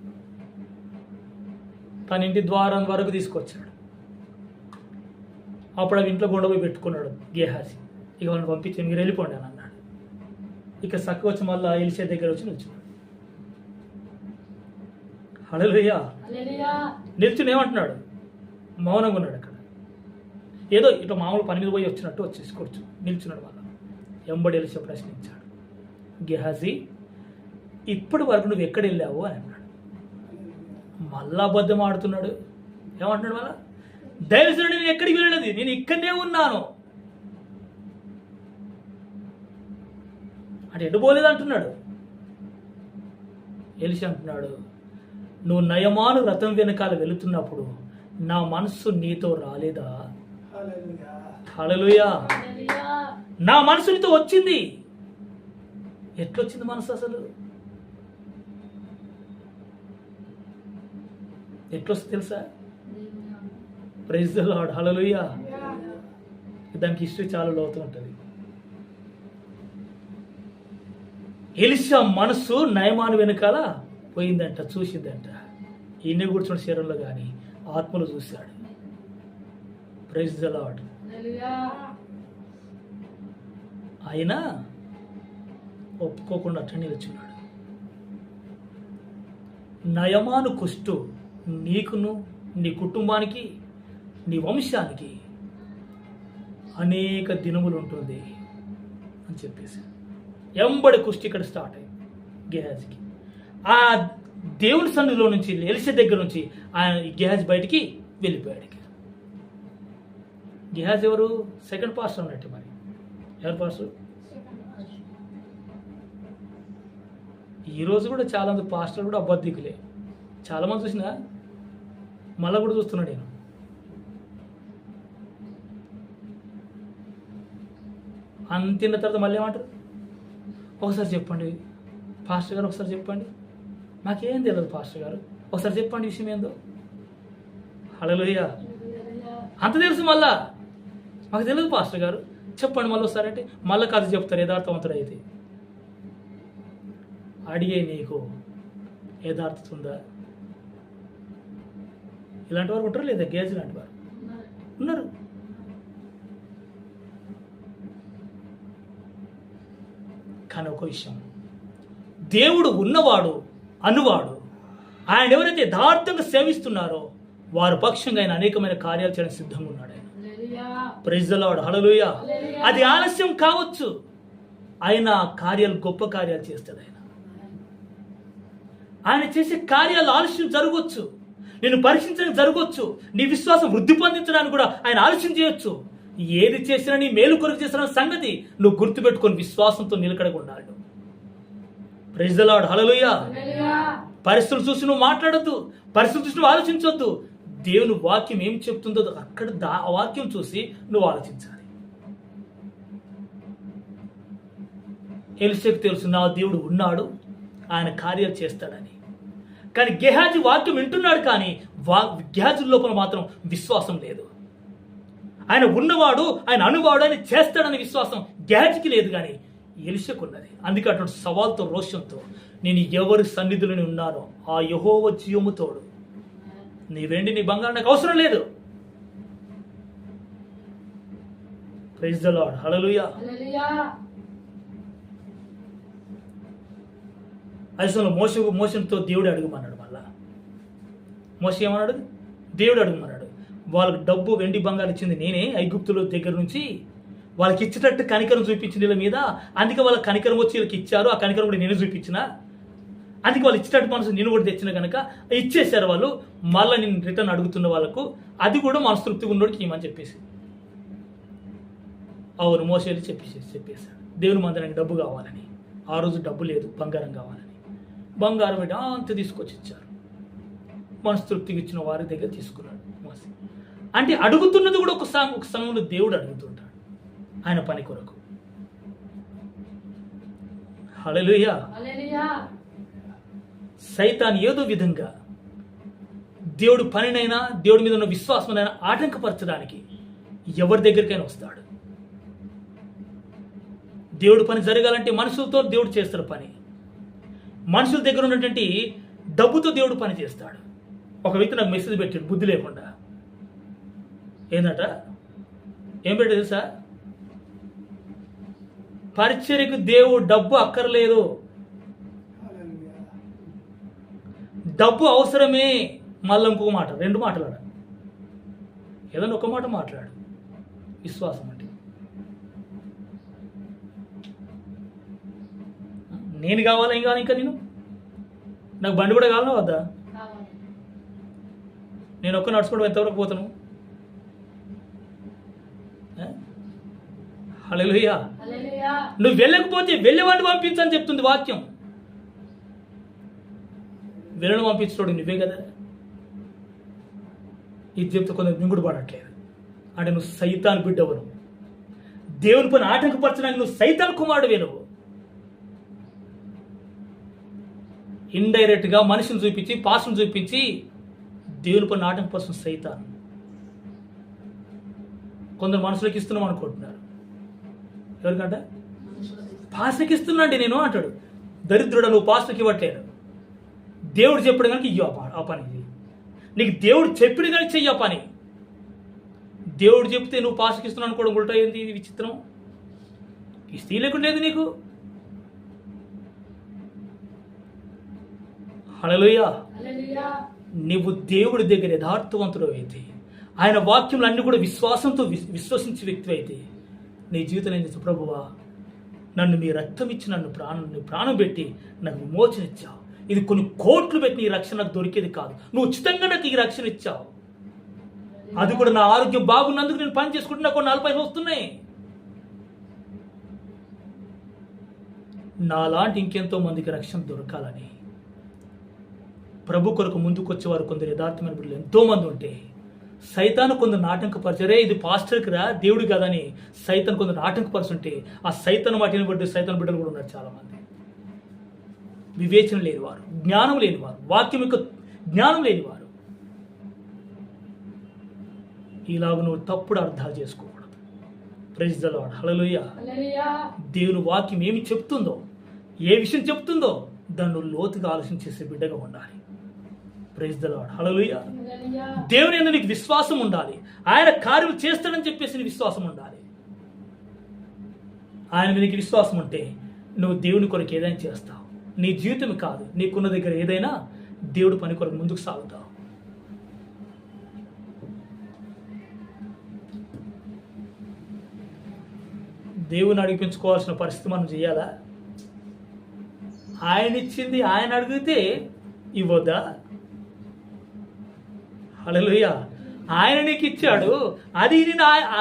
తన ఇంటి ద్వారం వరకు తీసుకొచ్చాడు. అప్పుడు అవి ఇంట్లో గుండెపోయి పెట్టుకున్నాడు గెహాజీ. ఇక వాళ్ళని పంపించి మీరు వెళ్ళిపోండి అని అన్నాడు. ఇక సక్క వచ్చి మళ్ళీ ఎలిషా దగ్గర వచ్చి నిల్చున్నాడు. హల్లెలూయా. నిల్చుని ఏమంటున్నాడు? మౌనంగా ఉన్నాడు. అక్కడ ఏదో ఇట్లా మామూలు పని మీద పోయి వచ్చినట్టు వచ్చేసి నిల్చున్నాడు. వాళ్ళ ఎంబడి ఎలిషా ప్రశ్నించాడు, గెహాజీ ఇప్పటి వరకు నువ్వు ఎక్కడ వెళ్ళావు అని అన్నాడు. మళ్ళా అబద్ధం ఆడుతున్నాడు. ఏమంటున్నాడు? మళ్ళా దైవజనుడు నేను ఎక్కడికి వెళ్ళలేదు, నేను ఇక్కడనే ఉన్నాను అంటే ఎటు పోలేదు అంటున్నాడు. ఎలిషా అంటున్నాడు, నువ్వు నయమాను రథం వెనకాల వెళుతున్నప్పుడు నా మనస్సు నీతో రాలేదా? హల్లెలూయా. నా మనసు నీతో వచ్చింది. ఎట్లొచ్చింది మనసు? అసలు ఎట్లొస్తుంది తెలుసా? Praise the lord. హల్లెలూయా. దానికి హిస్టరీ చాలా లోతు ఉంటుంది. ఎలిషా మనస్సు నయమాను వెనకాల పోయిందంట, చూసిందంట. ఈయన కూర్చున్న శరీరంలో కానీ ఆత్మలో చూశాడు. Praise the Lord. ఆయన ఒప్పుకోకుండా అట్లా నిలుచున్నాడు. నయమాను కుష్టు నీకును, నీ కుటుంబానికి, నీ వంశానికి అనేక దినములు ఉంటుంది అని చెప్పేసి ఎంబడి కుష్టి ఇక్కడ స్టార్ట్ అయింది గెహాజీకి. ఆ దేవుని సన్నిధిలో నుంచి, ఎలిషా దగ్గర నుంచి ఆయన గెహాజీ బయటికి వెళ్ళిపోయాడు. గెహాజీ ఎవరు? సెకండ్ పాస్టర్ అన్నట్టు. మరి ఎవరు పాస్టర్? ఈరోజు కూడా చాలామంది పాస్టర్లు కూడా అబద్ధికులే. చాలామంది చూసినా మళ్ళీ కూడా చూస్తున్నాడు నేను. అంతిన తర్వాత మళ్ళీ ఏమంటారు? ఒకసారి చెప్పండి పాస్టర్ గారు ఒకసారి చెప్పండి, మాకేం తెలియదు పాస్టర్ గారు, ఒకసారి చెప్పండి విషయం ఏందో. హల్లెలూయా. అంత తెలుసు మళ్ళా మాకు తెలియదు పాస్టర్ గారు, చెప్పండి మళ్ళీ ఒకసారి అంటే మళ్ళీ కథ చెప్తారు యథార్థవంతుడు అయితే. అడిగే నీకు యథార్థత ఉందా? ఇలాంటి వారు ఉంటారు లేదా? గేజ్ లాంటి వారు ఉన్నారు. కానీ ఒక విషయం, దేవుడు ఉన్నవాడు అనువాడు, ఆయన ఎవరైతే యథార్థంగా సేవిస్తున్నారో వారి పక్షంగా ఆయన అనేకమైన కార్యాలు చేయడానికి సిద్ధంగా ఉన్నాడు. ఆయన ప్రైజ్ ది లార్డ్. హల్లెలూయా. అది ఆలస్యం కావచ్చు, ఆయన కార్యాలు గొప్ప కార్యాలు చేస్తాడు. ఆయన చేసే కార్యాలు ఆలస్యం జరగవచ్చు, నేను పరీక్షించడానికి జరగవచ్చు, నీ విశ్వాసం వృద్ధి పొందించడానికి కూడా ఆయన ఆలస్యం చేయొచ్చు. ఏది చేసినా నీ మేలు కొరకు చేసిన సంగతి నువ్వు గుర్తుపెట్టుకొని విశ్వాసంతో నిలకడగా ఉండాలి. Praise the lord. హల్లెలూయా. పరిస్థితులు చూసి నువ్వు మాట్లాడొద్దు, పరిస్థితులు చూసి నువ్వు ఆలోచించొద్దు. దేవుని వాక్యం ఏం చెప్తుందో అక్కడ ఆ వాక్యం చూసి నువ్వు ఆలోచించాలి. ఎలీషాకు తెలుసు నా దేవుడు ఉన్నాడు, ఆయన కార్యాలు చేస్తాడని. కానీ గెహాజీ వాక్యం వింటున్నాడు, కానీ గెహాజీ లోపల మాత్రం విశ్వాసం లేదు. ఆయన ఉన్నవాడు, ఆయన అనువాడు, ఆయన చేస్తాడని విశ్వాసం గెహాజీకి లేదు, కానీ ఎలీషాకు ఉన్నది. అందుకే అటువంటి సవాల్తో రోషంతో నేను ఎవరి సన్నిధిలోనే ఉన్నానో ఆ యెహోవా జీవము తోడు, నీ వెండి నీ బంగారం నాకు అవసరం లేదు. Praise the lord. హల్లెలూయా. అసలు మోసంతో దేవుడు అడుగుమన్నాడు. మళ్ళా మోస ఏమన్నాడు? దేవుడు అడుగుమన్నాడు. వాళ్ళకి డబ్బు వెండి బంగారు ఇచ్చింది నేనే, ఐగుప్తుల దగ్గర నుంచి వాళ్ళకి ఇచ్చేటట్టు కనికరం చూపించింది వీళ్ళ మీద. అందుకే వాళ్ళ కనికరం వచ్చి వీళ్ళకి ఇచ్చారు, ఆ కనికరం కూడా నేను చూపించిన. అందుకే వాళ్ళు ఇచ్చేటట్టు మనసు నేను కూడా తెచ్చిన కనుక ఇచ్చేసారు వాళ్ళు. మళ్ళీ నేను రిటర్న్ అడుగుతున్న వాళ్ళకు అది కూడా మనస్తృప్తిగా ఉన్నోడికి ఇవ్వమని చెప్పేసి. అవును, మోసేది చెప్పేశాడు దేవుని మందిరానికి డబ్బు కావాలని. ఆ రోజు డబ్బు లేదు, బంగారం కావాలని. బంగారం పెట్టి అంత తీసుకొచ్చి ఇచ్చారు. మనస్తృప్తికి ఇచ్చిన వారి దగ్గర తీసుకున్నాడు మోసే. అంటే అడుగుతున్నది కూడా ఒక సమయంలో దేవుడు అడుగుతుంటాడు ఆయన పని కొరకు. హల్లెలూయా. సైతాన్ ఏదో విధంగా దేవుడు పనినైనా దేవుడి మీద ఉన్న విశ్వాసమైనా ఆటంకపరచడానికి ఎవరి దగ్గరికైనా వస్తాడు. దేవుడు పని జరగాలంటే మనుషులతో దేవుడు చేస్తాడు పని. మనుషుల దగ్గర ఉన్నటువంటి డబ్బుతో దేవుడు పని చేస్తాడు. ఒక వ్యక్తి నాకు మెసేజ్ పెట్టాడు బుద్ధి లేకుండా. ఏంటంట? ఏం పెట్టాడు తెలుసా? పరిచర్యకు దేవుడు డబ్బు అక్కర్లేదు, డబ్బు అవసరమే. మళ్ళీ ఇంకొక మాట, రెండు మాట్లాడు, ఏదైనా ఒక మాట మాట్లాడు. విశ్వాసం అంటే నేను కావాలా, ఏం కావాలి ఇంకా? నాకు బండి కూడా కావాలా వద్దా? నేను ఒక్క నడుచుకోవడం ఎంతవరకు పోతాను? హల్లెలూయా. నువ్వు వెళ్ళకపోతే వెళ్ళేవాడిని పంపించని చెప్తుంది వాక్యం. వెళ్ళను పంపించడం నువ్వే కదా. ఇది చెప్తే కొంత మింగుడు పడట్లేదు. అంటే నువ్వు సైతాన్ బిడ్డవు. దేవుని పని ఆటంకపరచడానికి నువ్వు సైతాన్ కుమారుడువే. నువ్వు ఇండైరెక్ట్గా మనిషిని చూపించి, పాస్టర్ని చూపించి దేవుని పని ఆటంకపరుస్తున్న సైతాన్. కొందరు మనుషులకు ఇస్తున్నాం అనుకుంటున్నారు. ఎవరికంట? పాస్టర్కి ఇస్తున్నాండి నేను అంటాడు. దరిద్రుడు, నువ్వు పాస్టర్కి ఇవ్వట్లేదు. దేవుడు చెప్పాడు కనుక ఇయ్యో ఆ పని. నీకు దేవుడు చెప్పిన కానీ చెయ్యి ఆ పని. దేవుడు చెప్తే నువ్వు పాస్టర్కి ఇస్తున్నావు అనుకోవడం ఉల్టా ఏంది? ఇది విచిత్రం. ఇస్తే లేకుండా లేదు నీకు. హల్లెలూయా. నువ్వు దేవుడి దగ్గర యథార్థవంతుడు అయితే, ఆయన వాక్యములు అన్ని కూడా విశ్వాసంతో విశ్వసించే వ్యక్తి అయితే నీ జీవితం ఏం చేస్తావు? ప్రభువా, నన్ను నీ రక్తం ఇచ్చి నన్ను ప్రాణం పెట్టి నాకు విమోచన ఇచ్చావు. ఇది కొన్ని కోట్లు పెట్టి ఈ రక్షణ నాకు దొరికేది కాదు. నువ్వు ఉచితంగా నాకు ఈ రక్షణ ఇచ్చావు. అది కూడా నా ఆరోగ్యం బాగున్నందుకు నేను పని చేసుకుంటే నాకు 40 వస్తున్నాయి. నాలాంటి ఇంకెంతో మందికి రక్షణ దొరకాలని ప్రభు కొరకు ముందుకు వచ్చేవారు కొందరు యథార్థమైన బిడ్డలు ఎంతో మంది ఉంటే, సైతాను కొందరు ఆటంకపరచరే ఇది పాస్టర్కి రా దేవుడు కాదని సైతాన్ కొందరు ఆటంకపరుచుంటే, ఆ సైతాన్ వాటిని బట్టి సైతాన్ బిడ్డలు కూడా ఉన్నారు చాలా మంది. వివేచన లేనివారు, జ్ఞానం లేనివారు, వాక్యం యొక్క జ్ఞానం లేనివారు. ఇలాగ నువ్వు తప్పుడు అర్థాలు చేసుకోకూడదు. Praise the lord. హల్లెలూయా. దేవుని వాక్యం ఏమి చెప్తుందో, ఏ విషయం చెప్తుందో దాన్ని నువ్వు లోతుగా ఆలోచన చేసే బిడ్డగా ఉండాలి. Praise the lord. హల్లెలూయా. దేవుని యందు నీకు విశ్వాసం ఉండాలి. ఆయన కార్యం చేస్తాడని చెప్పేసి నీ విశ్వాసం ఉండాలి. ఆయన మీద నీకు విశ్వాసం ఉంటే నువ్వు దేవుని కొరకు ఏదైనా చేస్తావు. నీ జీవితం కాదు, నీకున్న దగ్గర ఏదైనా దేవుడి పని కొరకు ముందుకు సాగుతావు. దేవుని అడిగించుకోవాల్సిన పరిస్థితి మనం చేయాలా? ఆయన ఇచ్చింది ఆయన అడిగితే ఇవ్వద్దా? హల్లెలూయా. ఆయన నీకు ఇచ్చాడు, అది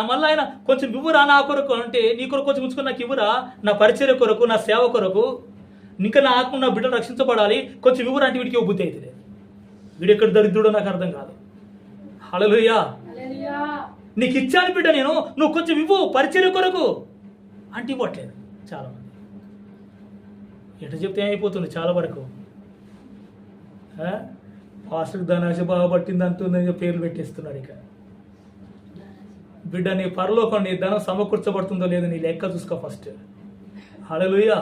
మళ్ళీ ఆయన కొంచెం ఇవ్వరా నా కొరకు అంటే, నీ కొరకు కొంచెం ఉంచుకొని నాకు ఇవ్వరా, నా పరిచర్య కొరకు, నా సేవ కొరకు, ఇంకా నాకు నా బిడ్డలు రక్షించబడాలి, కొంచెం ఇవ్వరా అంటే వీడికి బుద్ధి అవుతుంది. వీడు ఎక్కడ దరిద్రుడో నాకు అర్థం కాదు. హల్లెలూయా. నీకు ఇచ్చాను బిడ్డ నేను, నువ్వు కొంచెం ఇవ్వు పరిచర్య కొరకు అంటే ఇవ్వట్లేదు చాలామంది. ఎట చెప్తే ఏమైపోతుంది చాలా వరకు, పాస్టర్ ధనాశ బాగా పట్టింది అంటుందని పేర్లు పెట్టేస్తున్నారు. ఇక బిడ్డ నీ పరలోకం నీ ధనం సమకూర్చబడుతుందో లేదో నీ లెక్క చూసుకో ఫస్ట్. హల్లెలూయా.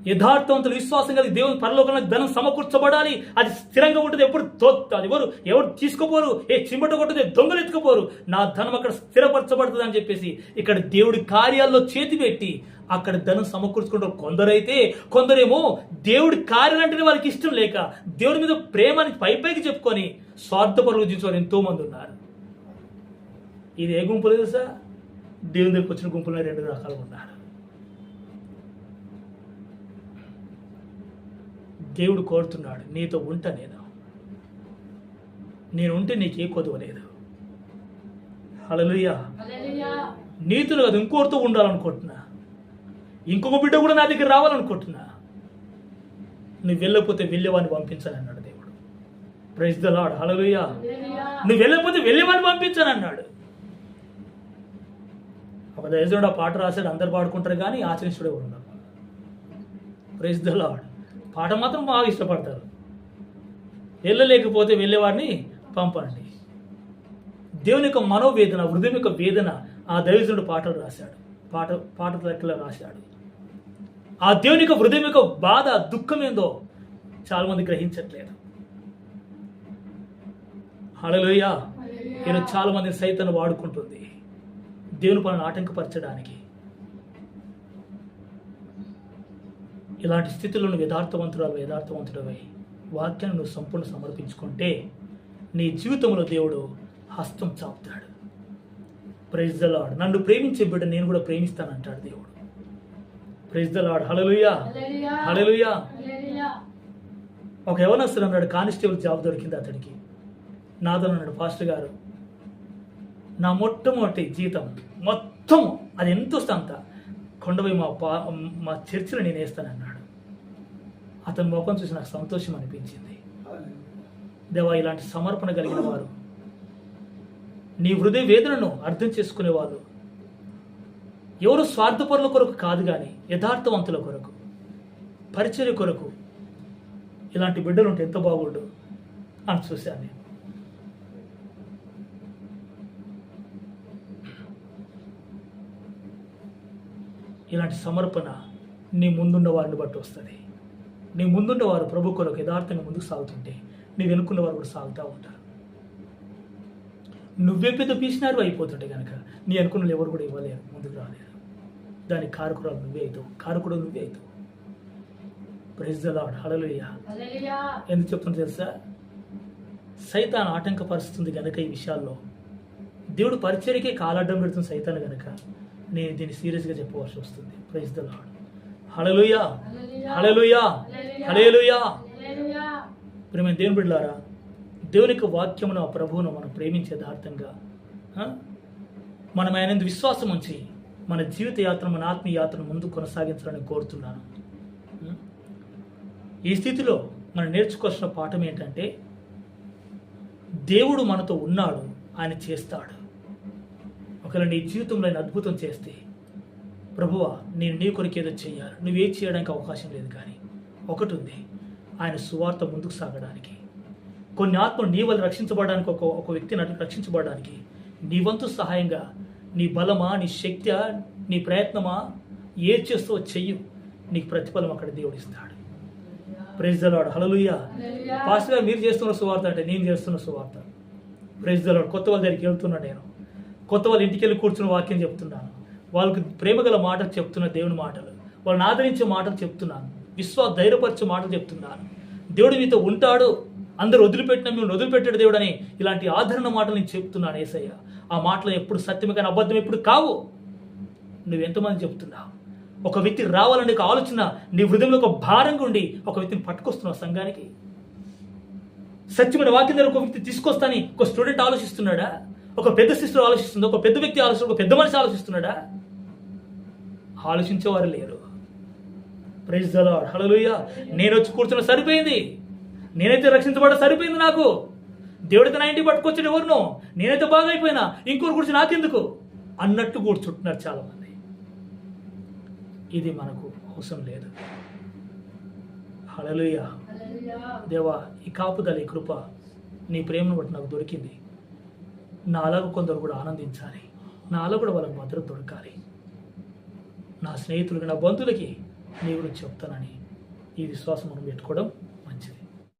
యథార్థవంతులు విశ్వాసం కలిగి దేవుని పరలోకంలో ధనం సమకూర్చబడాలి. అది స్థిరంగా ఉంటుంది. అది ఎవరు తీసుకోపోరు, చిమ్మట కొట్టదు, దొంగలు ఎత్తుకుపోరు. నా ధనం అక్కడ స్థిరపరచబడుతుంది అని చెప్పేసి ఇక్కడ దేవుడి కార్యాల్లో చేతి పెట్టి అక్కడ ధనం సమకూర్చుకుంటారు. కొందరేమో దేవుడి కార్యాలంటేనే వాళ్ళకి ఇష్టం లేక దేవుడి మీద ప్రేమని పైకి చెప్పుకొని స్వార్థపరులు జీవించేవారు ఎంతో మంది ఉన్నారు. ఇది ఏ గుంపులు తెలుసా? దేవుని దగ్గరికి వచ్చిన గుంపులో 2 రకాలుగా ఉన్నారు. దేవుడు కోరుతున్నాడు, నీతో ఉంటా నేను ఉంటే నీకే కొదువ లేదు. హల్లెలూయా. నీతులు కాదు, ఇంకోరితో ఉండాలనుకుంటున్నా, ఇంకొక బిడ్డ కూడా నా దగ్గర రావాలనుకుంటున్నా. నువ్వు వెళ్ళకపోతే వెళ్ళేవాడిని పంపించాను అన్నాడు దేవుడు. Praise the lord. హల్లెలూయా. నువ్వు వెళ్ళకపోతే వెళ్ళేవాడిని పంపించాను అన్నాడు. ఒక దైవజనుడు ఆ పాట రాశాడు, అందరు పాడుకుంటారు కానీ ఆచరించుడు ఎవరు ఉన్నారు. Praise the Lord. పాట మాత్రం బాగా ఇష్టపడతారు. వెళ్ళలేకపోతే వెళ్ళేవాడిని పంపండి. దేవుని యొక్క మనోవేదన, హృదయం యొక్క వేదన ఆ దైవజనుడు పాటలు రాశాడు, పాట లెక్కలో రాశాడు. ఆ దేవుని యొక్క హృదయం యొక్క బాధ, దుఃఖం ఏందో చాలా మంది గ్రహించట్లేదు. హల్లెలూయా. ఈరోజు చాలా మంది సైతాన్ని వాడుకుంటుంది దేవుని పనులను ఆటంకపరచడానికి. ఇలాంటి స్థితిలో నువ్వు యథార్థవంతుడవై వాక్యాన్ని నువ్వు సంపూర్ణ సమర్పించుకుంటే నీ జీవితంలో దేవుడు హస్తం చాపుతాడు. Praise the lord. నన్ను ప్రేమించే బిడ్డ నేను కూడా ప్రేమిస్తానంటాడు దేవుడు. Praise the lord. Hallelujah. Hallelujah. ఒక యవనస్తుడు అన్నాడు, కానిస్టేబుల్ జాబ్ దొరికింది అతడికి. నాతో అన్నాడు, పాస్టర్ గారు నా మొట్టమొదటి జీతం మొత్తం అది ఎంత వస్తే అంత కొండపోయి మా చర్చిలో నేను వేస్తానన్నాడు. అతని ముఖం చూసి నాకు సంతోషం అనిపించింది. దేవా, ఇలాంటి సమర్పణ కలిగిన వారు, నీ హృదయ వేదనను అర్థం చేసుకునే వాళ్ళు, ఎవరు స్వార్థపరుల కొరకు కాదు కానీ యథార్థవంతుల కొరకు, పరిచర్య కొరకు ఇలాంటి బిడ్డలు ఉంటే ఎంత బాగుండు అని చూశాను నేను. ఇలాంటి సమర్పణ నీ ముందున్న వారిని బట్టి వస్తుంది. నీ ముందున్న వారు ప్రభు కొరకు యథార్థంగా ముందుకు సాగుతుంటే నీ వెనుకున్న వారు కూడా సాగుతూ ఉంటారు. నువ్వే పెద్ద పీసినారు అయిపోతుంటే కనుక నీ అనుకున్న ఎవరు కూడా ఇవ్వలేరు, ముందుకు రాలేరు. దానికి కారకురాలు నువ్వే అవుతావు, కారకుడు నువ్వే అవుతావు. Praise the lord. హల్లెలూయా. ఎందుకు చెప్తున్నా తెలుసా? సైతాన్ ఆటంకపరుస్తుంది కనుక ఈ విషయాల్లో. దేవుడు పరిచర్యకే కాలడ్డం పెడుతుంది సైతాన్ కనుక నేను దీన్ని సీరియస్గా చెప్పవలసి వస్తుంది. Praise the lord. Hallelujah. Hallelujah. Hallelujah. ప్రియమైన దేవుని బిడ్డలారా, దేవుని యొక్క వాక్యమును, ఆ ప్రభువును మనం ప్రేమించే యథార్థంగా మనం ఆయన విశ్వాసం ఉంచి మన జీవిత యాత్ర, మన ఆత్మీయ యాత్రను ముందు కొనసాగించాలని కోరుతున్నాను. ఈ స్థితిలో మనం నేర్చుకోవాల్సిన పాఠం ఏంటంటే, దేవుడు మనతో ఉన్నాడు, ఆయన చేస్తాడు. ఒకవేళ నీ జీవితంలో ఆయన అద్భుతం చేస్తే ప్రభువా నేను నీ కొరకు ఏదో చెయ్యాలి, నువ్వేం చేయడానికి అవకాశం లేదు. కానీ ఒకటి ఉంది, ఆయన సువార్త ముందుకు సాగడానికి, కొన్ని ఆత్మలు నీ వల్ల రక్షించబడడానికి, ఒక వ్యక్తిని అటు రక్షించబడడానికి నీ వంతు సహాయంగా నీ బలమా, నీ శక్తి, నీ ప్రయత్నమా, ఏ చేస్తూ చెయ్యు, నీకు ప్రతిఫలం అక్కడ దేవుడు ఇస్తాడు. Praise the lord. Hallelujah. Pastor గారు మీరు చేస్తున్న సువార్త అంటే నేను చేస్తున్న సువార్త. Praise the Lord. కొత్త వాళ్ళ దగ్గరికి వెళ్తున్నాను నేను. కొత్త వాళ్ళ ఇంటికి వెళ్ళి కూర్చుని వాక్యం చెప్తున్నాను. వాళ్ళకి ప్రేమగల మాటలు చెప్తున్న దేవుని మాటలు, వాళ్ళని ఆదరించే మాటలు చెప్తున్నాను, ధైర్యపరిచే మాటలు చెప్తున్నాను. దేవుడు మీతో ఉంటాడు, అందరూ వదిలిపెట్టిన మేము వదిలిపెట్టాడు దేవుడు అని ఇలాంటి ఆదరణ మాటలు నేను చెప్తున్నాను. యేసయ్య ఆ మాటలు ఎప్పుడు సత్యమే కానీ అబద్ధం ఎప్పుడు కావు. నువ్వెంతమంది చెప్తున్నావు? ఒక వ్యక్తి రావాలని ఒక ఆలోచన నీ హృదయంలో ఒక భారంగా ఉండి ఒక వ్యక్తిని పట్టుకొస్తున్నావు సంఘానికి. సత్యమైన వాక్యం దగ్గర ఒక వ్యక్తి తీసుకొస్తాని ఒక స్టూడెంట్ ఆలోచిస్తున్నాడా? ఒక పెద్ద సిస్టర్ ఆలోచిస్తుందా? ఒక పెద్ద వ్యక్తి ఆలోచిస్తున్నా? ఒక పెద్ద మనిషి ఆలోచిస్తున్నాడా? ఆలోచించేవారు లేరు. Praise the lord. హల్లెలూయా. నేను వచ్చి కూర్చున్న సరిపోయింది, నేనైతే రక్షించబడ సరిపోయింది, నాకు దేవుడికి నా ఇంటికి పట్టుకొచ్చిన ఎవరినో, నేనైతే బాగా అయిపోయినా, ఇంకోరు కూర్చుని నాకెందుకు అన్నట్టు కూర్చుంటున్నారు చాలా మంది. ఇది మనకు అవసరం లేదు. హల్లెలూయా. దేవా ఈ కాపుదల, ఈ కృప, నీ ప్రేమను బట్టి నాకు దొరికింది. నా అలాగ కొందరు కూడా ఆనందించాలి, నా అలా కూడా వాళ్ళకి భద్రత దొరకాలి. నా స్నేహితులకి, నా బంధువులకి నీ గురించి చెప్తానని ఈ విశ్వాసం మనం పెట్టుకోవడం